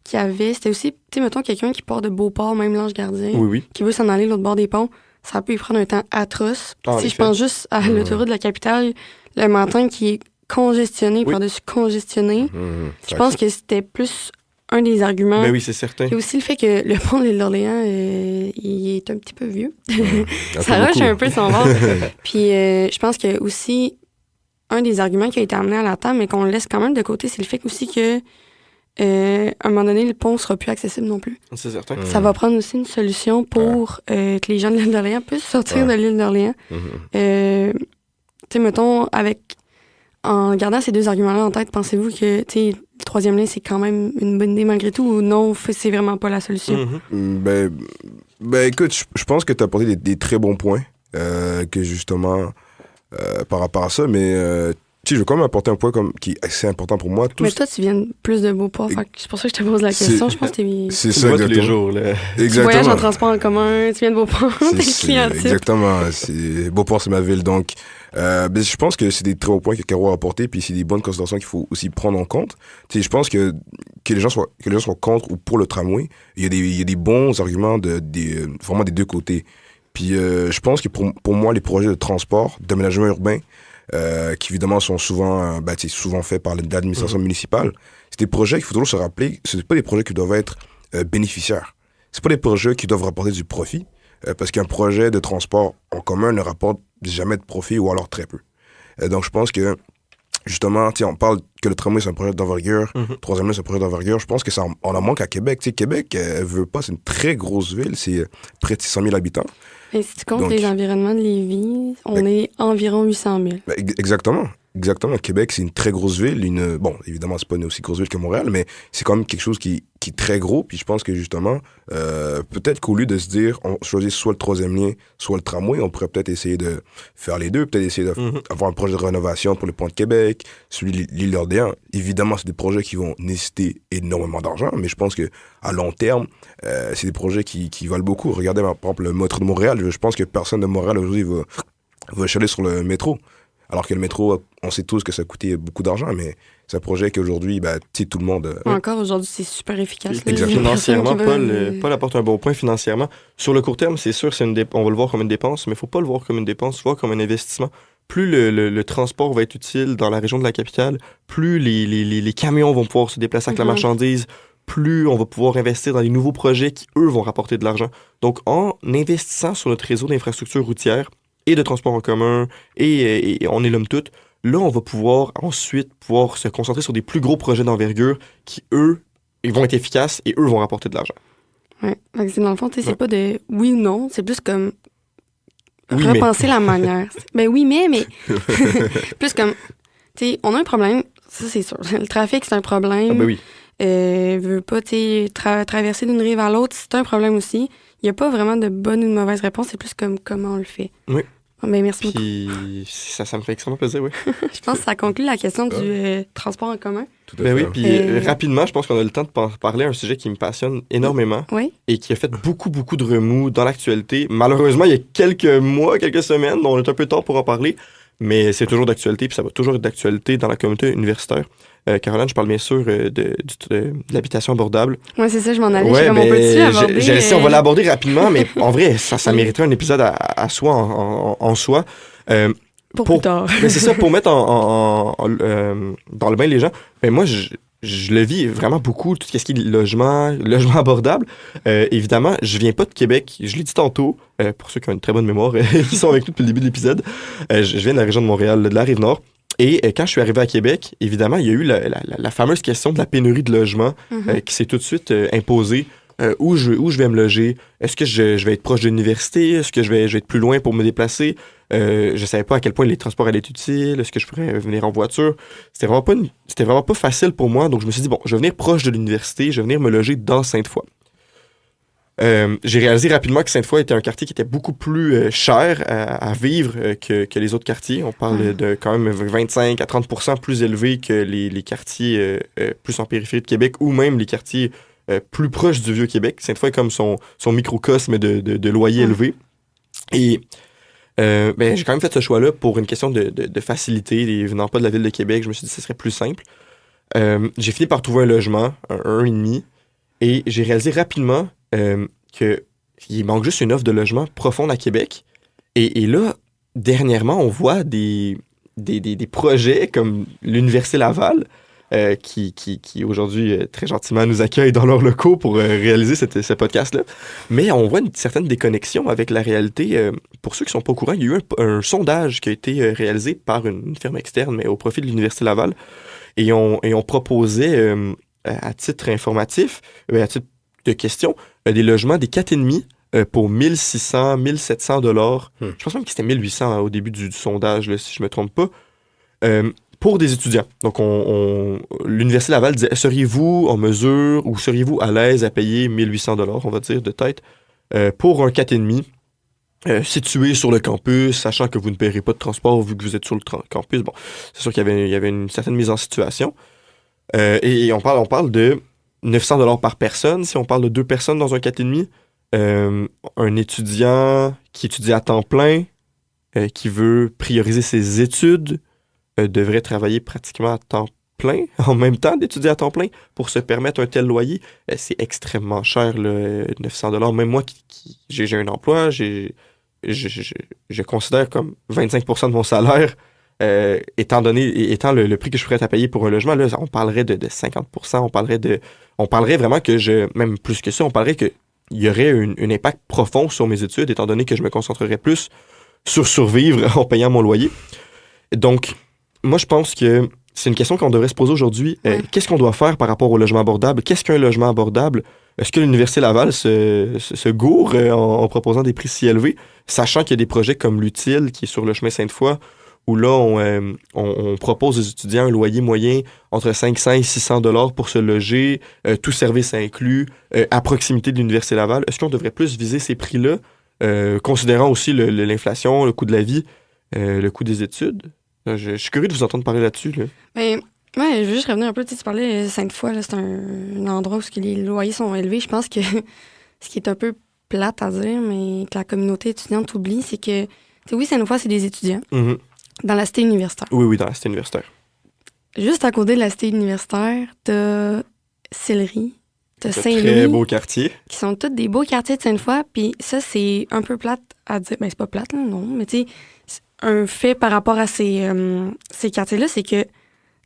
Speaker 1: qu'il y avait, c'était aussi, tu sais, mettons quelqu'un qui part de Beauport, même l'Ange Gardien,
Speaker 3: Oui, oui.
Speaker 1: qui veut s'en aller de l'autre bord des ponts, ça peut y prendre un temps atroce.
Speaker 3: Ah, en
Speaker 1: Si je
Speaker 3: effet.
Speaker 1: pense juste à l'autoroute de la capitale, le matin qui est congestionné,
Speaker 3: Oui.
Speaker 1: par-dessus congestionné, je pense que c'était plus un des arguments.
Speaker 3: Ben oui, c'est certain.
Speaker 1: Et aussi le fait que le pont de l'île d'Orléans, il est un petit peu vieux.
Speaker 2: Un
Speaker 1: Ça
Speaker 2: peu
Speaker 1: rush
Speaker 2: beaucoup.
Speaker 1: un peu son bord. Puis je pense que aussi, un des arguments qui a été amené à la table, mais qu'on laisse quand même de côté, c'est le fait aussi que à un moment donné, le pont sera plus accessible non plus.
Speaker 3: C'est certain.
Speaker 1: Ça va prendre aussi une solution pour que les gens de l'île d'Orléans puissent sortir de l'île d'Orléans. Tu sais, mettons, en gardant ces deux arguments-là en tête, pensez-vous que, tu sais, le troisième lien, c'est quand même une bonne idée malgré tout, ou non, c'est vraiment pas la solution?
Speaker 3: Mhm.
Speaker 2: Ben écoute, je pense que tu as apporté des très bons points que justement par rapport à ça, mais tu sais, je veux quand même apporter un point qui est assez important pour moi.
Speaker 1: Mais toi, tu viens plus de Beauport, fait que c'est pour ça que je te pose la question. Je pense que t'es...
Speaker 2: C'est
Speaker 3: Tu
Speaker 2: ça,
Speaker 3: le vois tous les
Speaker 2: exactement.
Speaker 3: jours, là.
Speaker 1: Tu voyages en transport en commun, tu viens de Beauport, t'es
Speaker 2: C'est-
Speaker 1: client type.
Speaker 2: Exactement. Beauport, c'est ma ville. Donc, ben, je pense que c'est des très bons points que Caro a apportés, puis c'est des bonnes considérations qu'il faut aussi prendre en compte. Tu sais, je pense que les gens soient contre ou pour le tramway, il y a des bons arguments vraiment des deux côtés. Puis je pense que pour moi, les projets de transport, d'aménagement urbain, qui évidemment sont souvent, tu sais, souvent faits par l'administration municipale, c'est des projets qu'il faut toujours se rappeler, ce n'est pas des projets qui doivent être bénéficiaires. C'est pas des projets qui doivent rapporter du profit, parce qu'un projet de transport en commun ne rapporte jamais de profit ou alors très peu. Donc je pense que justement, tu sais, on parle que le tramway c'est un projet d'envergure, troisième lien c'est un projet d'envergure. Je pense que ça on en manque à Québec. Tu sais, Québec veut pas, c'est une très grosse ville, c'est près de 600 000 habitants.
Speaker 1: Et si tu comptes
Speaker 2: Donc-
Speaker 1: les environnements de Lévis, on est environ 800 000.
Speaker 2: Ben, exactement. Exactement. Québec, c'est une très grosse ville. Bon, évidemment, c'est pas une aussi grosse ville que Montréal, mais c'est quand même quelque chose qui est très gros. Puis je pense que justement, peut-être qu'au lieu de se dire, on choisit soit le troisième lien, soit le tramway, on pourrait peut-être essayer de faire les deux, peut-être essayer d'avoir un projet de rénovation pour le pont de Québec, celui de l'île d'Orléans. Évidemment, c'est des projets qui vont nécessiter énormément d'argent, mais je pense que à long terme, c'est des projets qui valent beaucoup. Regardez, par exemple, le métro de Montréal. Je pense que personne de Montréal aujourd'hui va chialer sur le métro. Alors que le métro, on sait tous que ça coûtait beaucoup d'argent, mais c'est un projet qu'aujourd'hui, ben, tu sais, tout le monde...
Speaker 1: Encore aujourd'hui, c'est super efficace. là.
Speaker 2: Exactement.
Speaker 3: Financièrement,
Speaker 1: Les personnes qui veulent-
Speaker 3: Paul apporte un bon point financièrement. Sur le court terme, c'est sûr, on va le voir comme une dépense, mais il ne faut pas le voir comme une dépense, il faut le voir comme un investissement. Plus le transport va être utile dans la région de la capitale, plus les camions vont pouvoir se déplacer avec la marchandise, plus on va pouvoir investir dans les nouveaux projets qui, eux, vont rapporter de l'argent. Donc, en investissant sur notre réseau d'infrastructures routières et de transport en commun, et on est l'homme tout, là, on va pouvoir ensuite se concentrer sur des plus gros projets d'envergure qui, eux, ils vont être efficaces et eux vont rapporter de l'argent.
Speaker 1: Ouais. Fait que c'est dans le fond, tu sais, c'est pas de oui ou non, c'est plus comme
Speaker 3: Oui, mais.
Speaker 1: repenser la manière. Ben oui, mais plus comme, tu sais, on a un problème, ça c'est sûr. Le trafic, c'est un problème.
Speaker 3: Ah ben oui.
Speaker 1: Veut pas, tu sais, traverser d'une rive à l'autre, c'est un problème aussi. Il n'y a pas vraiment de bonne ou de mauvaise réponse, c'est plus comme comment on le fait.
Speaker 3: Oui.
Speaker 1: Ben, merci beaucoup.
Speaker 3: Puis ça me fait extrêmement plaisir, oui.
Speaker 1: Je pense que ça conclut la question du transport en commun.
Speaker 2: Tout à
Speaker 3: Ben
Speaker 2: fait.
Speaker 3: oui, puis
Speaker 1: Euh,
Speaker 3: rapidement, je pense qu'on a le temps de parler d'un sujet qui me passionne énormément
Speaker 1: Oui.
Speaker 3: et qui a fait beaucoup, beaucoup de remous dans l'actualité. Malheureusement, il y a quelques mois, quelques semaines, on est un peu tard pour en parler, mais c'est toujours d'actualité, puis ça va toujours être d'actualité dans la communauté universitaire. Caroline, je parle bien sûr de l'habitation abordable.
Speaker 1: Ouais, c'est ça, je m'en allais.
Speaker 3: Ouais,
Speaker 1: on peut-tu aborder...
Speaker 3: je sais, on va l'aborder rapidement, mais en vrai, ça mériterait un épisode à soi, en soi.
Speaker 1: Pour plus tard.
Speaker 3: Mais c'est ça, pour mettre dans le bain les gens. Ben moi, je le vis vraiment beaucoup, tout ce qui est logement abordable. Évidemment, je viens pas de Québec. Je l'ai dit tantôt, pour ceux qui ont une très bonne mémoire, qui sont avec nous depuis le début de l'épisode. Je viens de la région de Montréal, de la Rive-Nord. Et quand je suis arrivé à Québec, évidemment, il y a eu la fameuse question de la pénurie de logement qui s'est tout de suite imposée. Où je vais me loger? Est-ce que je vais être proche de l'université? Est-ce que je vais être plus loin pour me déplacer? Je savais pas à quel point les transports allaient être utiles. Est-ce que je pourrais venir en voiture? C'était vraiment pas facile pour moi. Donc, je me suis dit, bon, je vais venir proche de l'université. Je vais venir me loger dans Sainte-Foy. J'ai réalisé rapidement que Sainte-Foy était un quartier qui était beaucoup plus cher à vivre que les autres quartiers. On parle de quand même 25 à 30% plus élevé que les quartiers plus en périphérie de Québec ou même les quartiers plus proches du Vieux-Québec. Sainte-Foy est comme son microcosme de loyer élevé. Et j'ai quand même fait ce choix-là pour une question de facilité. Et venant pas de la ville de Québec, je me suis dit que ce serait plus simple. J'ai fini par trouver un logement, un et demi, et j'ai réalisé rapidement qu'il manque juste une offre de logement profonde à Québec. Et là, dernièrement, on voit des projets comme l'Université Laval, qui aujourd'hui très gentiment nous accueille dans leurs locaux pour réaliser ce podcast-là. Mais on voit une certaine déconnexion avec la réalité. Pour ceux qui ne sont pas au courant, il y a eu un sondage qui a été réalisé par une firme externe, mais au profit de l'Université Laval. Et on proposait, à titre informatif, à titre de question, des logements des 4,5 pour 1600, 1700 $. Je pense même que c'était 1800 au début du sondage, là, si je ne me trompe pas. Pour des étudiants. Donc, l'Université Laval disait, seriez-vous en mesure ou seriez-vous à l'aise à payer 1800 $, on va dire, de tête, pour un 4,5 situé sur le campus, sachant que vous ne paierez pas de transport vu que vous êtes sur le campus. Bon, c'est sûr qu'il y avait une certaine mise en situation. Et on parle de 900 $ par personne. Si on parle de 2 personnes dans un 4,5, un étudiant qui étudie à temps plein, qui veut prioriser ses études, devrait travailler pratiquement à temps plein, en même temps d'étudier à temps plein, pour se permettre un tel loyer. C'est extrêmement cher, le 900 $. Même moi, j'ai un emploi, je considère comme 25% de mon salaire, étant le prix que je pourrais à payer pour un logement. Là, on parlerait de 50%, on parlerait vraiment même plus que ça, on parlerait qu'il y aurait un impact profond sur mes études, étant donné que je me concentrerais plus sur survivre en payant mon loyer. Donc, moi, je pense que c'est une question qu'on devrait se poser aujourd'hui. Qu'est-ce qu'on doit faire par rapport au logement abordable? Qu'est-ce qu'un logement abordable? Est-ce que l'Université Laval se gourre en proposant des prix si élevés, sachant qu'il y a des projets comme l'Utile, qui est sur le chemin Sainte-Foy, où là, on propose aux étudiants un loyer moyen entre 500 et 600 $ pour se loger, tout service inclus, à proximité de l'Université Laval. Est-ce qu'on devrait plus viser ces prix-là, considérant aussi l'inflation, le coût de la vie, le coût des études? Je suis curieux de vous entendre parler là-dessus. Là.
Speaker 1: Ben, je veux juste revenir un peu. Tu parlais de Sainte-Foy, là, c'est un endroit où les loyers sont élevés. Je pense que ce qui est un peu plate à dire, mais que la communauté étudiante oublie, c'est que, oui, Sainte-Foy, c'est des étudiants.
Speaker 3: Mm-hmm.
Speaker 1: Dans la cité universitaire.
Speaker 3: Oui, dans la cité universitaire.
Speaker 1: Juste à côté de la cité universitaire, t'as Sillery, t'as Saint-Louis.
Speaker 3: Très beau quartier.
Speaker 1: Qui sont tous des beaux quartiers de Sainte-Foy. Puis ça, c'est un peu plate à dire. Ben, c'est pas plate, là, non. Mais tu sais, un fait par rapport à ces quartiers-là, c'est que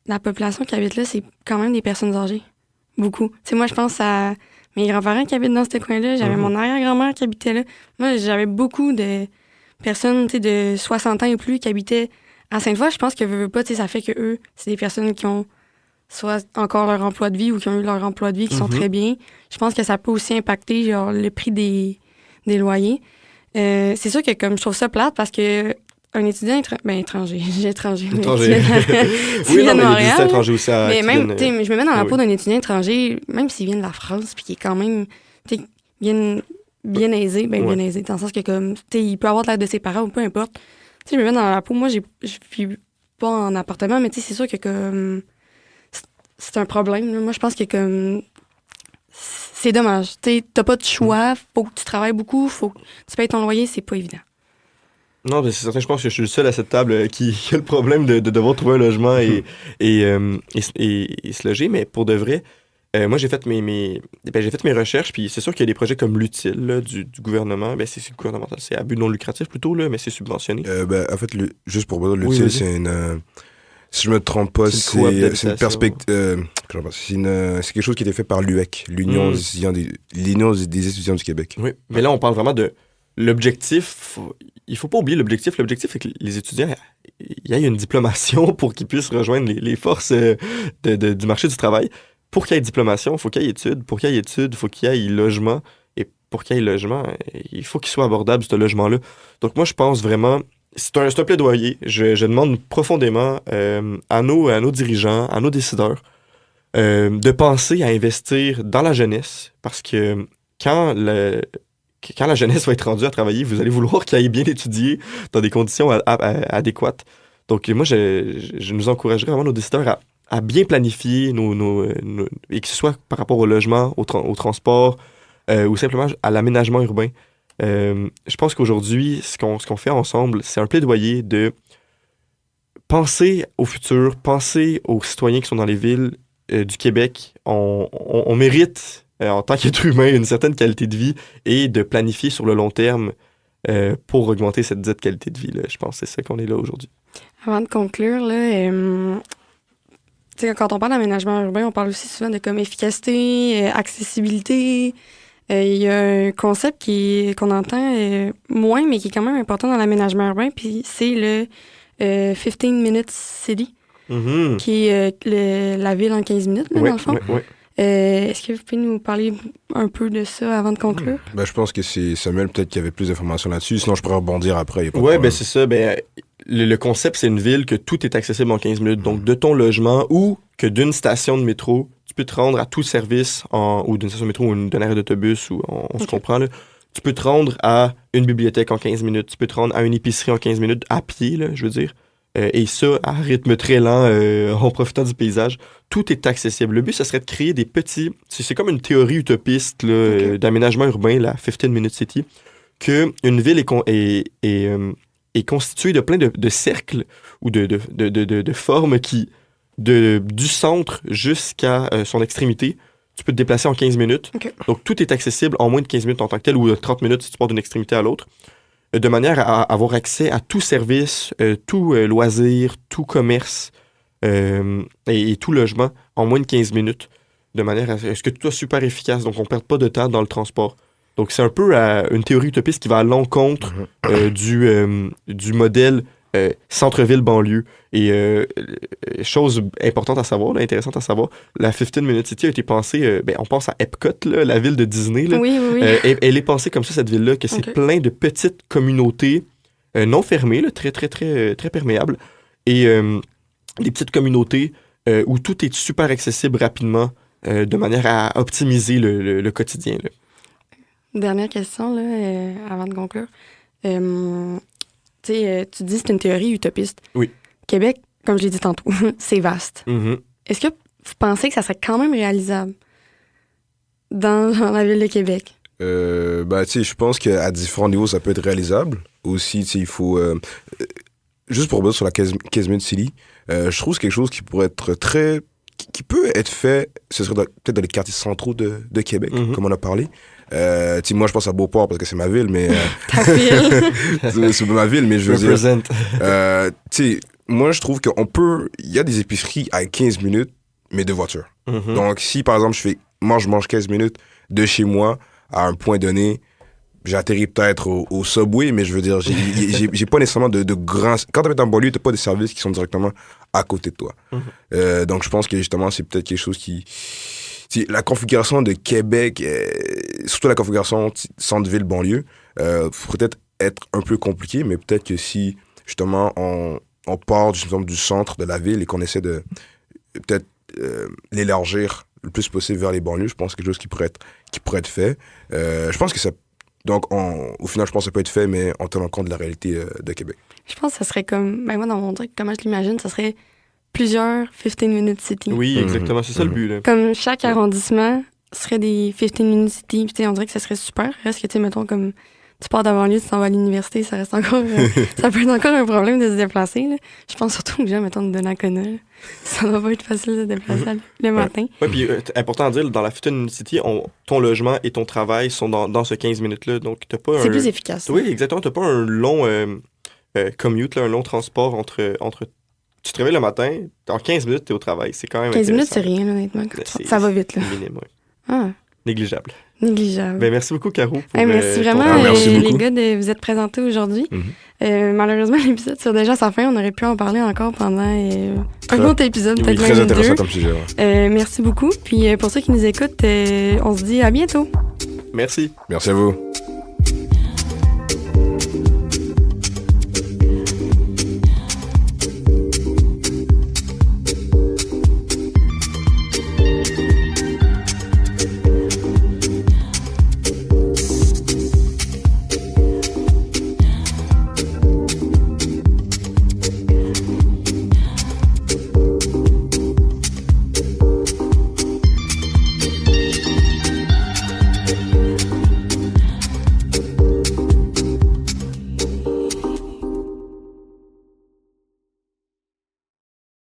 Speaker 1: la population qui habite là, c'est quand même des personnes âgées. Beaucoup. Tu sais, moi, je pense à mes grands-parents qui habitent dans ce coin-là. J'avais mon arrière-grand-mère qui habitait là. Moi, j'avais beaucoup de personnes, tu sais, de 60 ans et plus qui habitaient à Sainte-Foy. Je pense que veux pas, tu sais, ça fait que eux, c'est des personnes qui ont soit encore leur emploi de vie ou qui ont eu leur emploi de vie qui sont très bien. Je pense que ça peut aussi impacter, genre, le prix des loyers. C'est sûr que, comme je trouve ça plate parce que un étudiant étranger. Oui, non,
Speaker 3: mais il y a des étrangers aussi à
Speaker 1: mais même, je me mets dans la peau d'un étudiant étranger, même s'il vient de la France, puis qui est quand même, bien aisé, bien aisé, dans le sens que, comme, il peut avoir de l'aide de ses parents ou peu importe. Je me mets dans la peau, moi, je vis pas en appartement, mais c'est sûr que, comme, c'est un problème. Là. Moi, je pense que, comme, c'est dommage. T'as pas de choix, faut que tu travailles beaucoup, faut que tu payes ton loyer, c'est pas évident.
Speaker 3: Non, mais c'est certain, je pense que je suis le seul à cette table qui a le problème de devoir trouver un logement et se loger, mais pour de vrai, Moi, j'ai fait j'ai fait mes recherches, puis c'est sûr qu'il y a des projets comme l'Utile là, du gouvernement. Ben, c'est gouvernemental, c'est à but non lucratif plutôt, là, mais c'est subventionné.
Speaker 2: En fait, juste pour dire,
Speaker 3: Oui,
Speaker 2: l'utile,
Speaker 3: vas-y.
Speaker 2: c'est une... si je me trompe pas,
Speaker 3: C'est une coop
Speaker 2: c'est une
Speaker 3: d'habitation.
Speaker 2: perspective... c'est quelque chose qui a été fait par l'UEC,
Speaker 3: Mm.
Speaker 2: l'Union des étudiants du Québec.
Speaker 3: Oui, mais là, on parle vraiment de l'objectif. Il faut pas oublier l'objectif. L'objectif, c'est que les étudiants, il y ait une diplomation pour qu'ils puissent rejoindre les forces du marché du travail. Pour qu'il y ait diplomation, il faut qu'il y ait études. Pour qu'il y ait études, il faut qu'il y ait logement. Et pour qu'il y ait logement, il faut qu'il soit abordable, ce logement-là. Donc moi, je pense vraiment... c'est un plaidoyer. Je demande profondément à nos dirigeants, à nos décideurs, de penser à investir dans la jeunesse. Parce que quand quand la jeunesse va être rendue à travailler, vous allez vouloir qu'elle aille bien étudier dans des conditions adéquates. Donc, moi, je nous encouragerais vraiment nos décideurs à bien planifier et que ce soit par rapport au logement, au transport ou simplement à l'aménagement urbain. Je pense qu'aujourd'hui, ce qu'on fait ensemble, c'est un plaidoyer de penser au futur, penser aux citoyens qui sont dans les villes du Québec. On mérite, en tant qu'être humain, une certaine qualité de vie et de planifier sur le long terme pour augmenter cette dite qualité de vie, là. Je pense que c'est ça qu'on est là aujourd'hui.
Speaker 1: Avant de conclure, là, tu sais, quand on parle d'aménagement urbain, on parle aussi souvent de comme efficacité, accessibilité. Il y a un concept qu'on entend moins, mais qui est quand même important dans l'aménagement urbain, puis c'est le 15 Minutes City,
Speaker 3: Mhm.
Speaker 1: qui est la ville en 15 minutes, là,
Speaker 3: Ouais,
Speaker 1: dans le fond.
Speaker 3: ouais, ouais.
Speaker 1: Est-ce que vous pouvez nous parler un peu de ça avant de conclure?
Speaker 2: Je pense que c'est Samuel peut-être qui avait plus d'informations là-dessus, sinon je pourrais rebondir après, y a pas de
Speaker 3: Ouais,
Speaker 2: problème.
Speaker 3: ben c'est ça. Ben, le concept, c'est une ville que tout est accessible en 15 minutes. Donc, de ton logement ou que d'une station de métro, tu peux te rendre à tout service, ou d'une station de métro ou d'un arrêt d'autobus, ou on se
Speaker 1: Ok.
Speaker 3: comprend, là. Tu peux te rendre à une bibliothèque en 15 minutes. Tu peux te rendre à une épicerie en 15 minutes, à pied, là, je veux dire. Et ça, à rythme très lent, en profitant du paysage. Tout est accessible. Le but, ce serait de créer des petits... C'est comme une théorie utopiste là,
Speaker 1: Ok.
Speaker 3: d'aménagement urbain, la 15 Minute City, que une ville est constituée de plein de cercles ou de formes qui, du centre jusqu'à son extrémité, tu peux te déplacer en 15 minutes.
Speaker 1: Ok.
Speaker 3: Donc, tout est accessible en moins de 15 minutes en tant que tel ou 30 minutes si tu pars d'une extrémité à l'autre, de manière à avoir accès à tout service, tout loisir, tout commerce et tout logement en moins de 15 minutes, de manière à ce que tout soit super efficace. Donc, on ne perd pas de temps dans le transport. Donc, c'est un peu une théorie utopiste qui va à l'encontre du modèle centre-ville-banlieue. Et chose importante à savoir, là, intéressante à savoir, la 15 Minute City a été pensée, on pense à Epcot, là, la ville de Disney. Là.
Speaker 1: Oui, oui, oui.
Speaker 3: Elle est pensée comme ça, cette ville-là, que c'est
Speaker 1: Ok.
Speaker 3: plein de petites communautés non fermées, là, très, très, très, très perméables. Et des petites communautés où tout est super accessible rapidement, de manière à optimiser le quotidien. Là.
Speaker 1: Dernière question, là, avant de conclure. Tu sais, tu dis que c'est une théorie utopiste.
Speaker 3: Oui.
Speaker 1: Québec, comme je l'ai dit tantôt, c'est vaste.
Speaker 3: Mhm.
Speaker 1: Est-ce que vous pensez que ça serait quand même réalisable dans la ville de Québec?
Speaker 2: Tu sais, je pense qu'à différents niveaux, ça peut être réalisable. Aussi, tu sais, il faut... juste pour revenir sur la 15 Minute City, je trouve que c'est quelque chose qui pourrait être qui peut être fait, ce serait peut-être dans les quartiers centraux de Québec,
Speaker 3: Mhm.
Speaker 2: comme on a parlé. Tu sais, moi, je pense à Beauport parce que c'est ma ville, mais...
Speaker 1: Ta ville?
Speaker 2: c'est ma ville, mais je veux dire...
Speaker 3: Represent.
Speaker 2: Tu sais, moi, je trouve qu'on peut... Il y a des épiceries à 15 minutes, mais de voiture.
Speaker 3: Mhm.
Speaker 2: Donc, si, par exemple, je mange 15 minutes de chez moi à un point donné, j'atterris peut-être au Subway, mais je veux dire, j'ai pas nécessairement de grands... Quand tu es en banlieue, t'as pas des services qui sont directement à côté de toi. Donc, je pense que, justement, c'est peut-être quelque chose qui... La configuration de Québec, surtout la configuration centre-ville, banlieue, peut-être être un peu compliqué, mais peut-être que si, justement, on part du centre de la ville et qu'on essaie de peut-être l'élargir le plus possible vers les banlieues, je pense que c'est quelque chose qui pourrait être fait. Je pense que ça... Donc, au final, je pense que ça peut être fait, mais en tenant compte de la réalité de Québec.
Speaker 1: Je pense que ça serait comme... Ben moi, dans mon truc, comment je l'imagine, ça serait plusieurs 15 Minute City.
Speaker 3: Oui,
Speaker 2: Mhm.
Speaker 3: exactement. C'est ça le
Speaker 2: Mhm.
Speaker 3: but. Là.
Speaker 1: Comme chaque arrondissement serait des 15 Minute City. Puis, tu sais, on dirait que ça serait super. Reste que, tu sais, mettons, comme tu pars de banlieue, tu t'en vas à l'université, ça reste encore... ça peut être encore un problème de se déplacer, là. Je pense surtout aux gens, mettons, de Donnacona, là. Ça doit pas être facile de se déplacer le matin.
Speaker 3: Oui, puis important à dire, dans la Fulton City, ton logement et ton travail sont dans ce 15 minutes-là, donc t'as pas
Speaker 1: C'est plus efficace.
Speaker 3: Oui, exactement, t'as pas un long commute, là, un long transport entre... Tu te réveilles le matin, en 15 minutes, t'es au travail, c'est quand même
Speaker 1: 15 minutes,
Speaker 3: intéressant.
Speaker 1: c'est rien, honnêtement. Ça va vite, là.
Speaker 3: Minime, oui.
Speaker 1: Ah,
Speaker 3: Négligeable.
Speaker 1: négligeable.
Speaker 3: Ben, merci beaucoup, Caro. Pour,
Speaker 1: merci vraiment,
Speaker 2: merci
Speaker 1: les
Speaker 2: beaucoup.
Speaker 1: gars, de vous être présentés aujourd'hui. Malheureusement, l'épisode tire déjà à sa fin. On aurait pu en parler encore pendant un autre épisode,
Speaker 2: Oui,
Speaker 1: peut-être
Speaker 2: très
Speaker 1: même
Speaker 2: intéressant
Speaker 1: deux.
Speaker 2: comme sujet. Ouais.
Speaker 1: Merci beaucoup. Puis pour ceux qui nous écoutent, on se dit à bientôt.
Speaker 3: Merci.
Speaker 2: Merci à vous.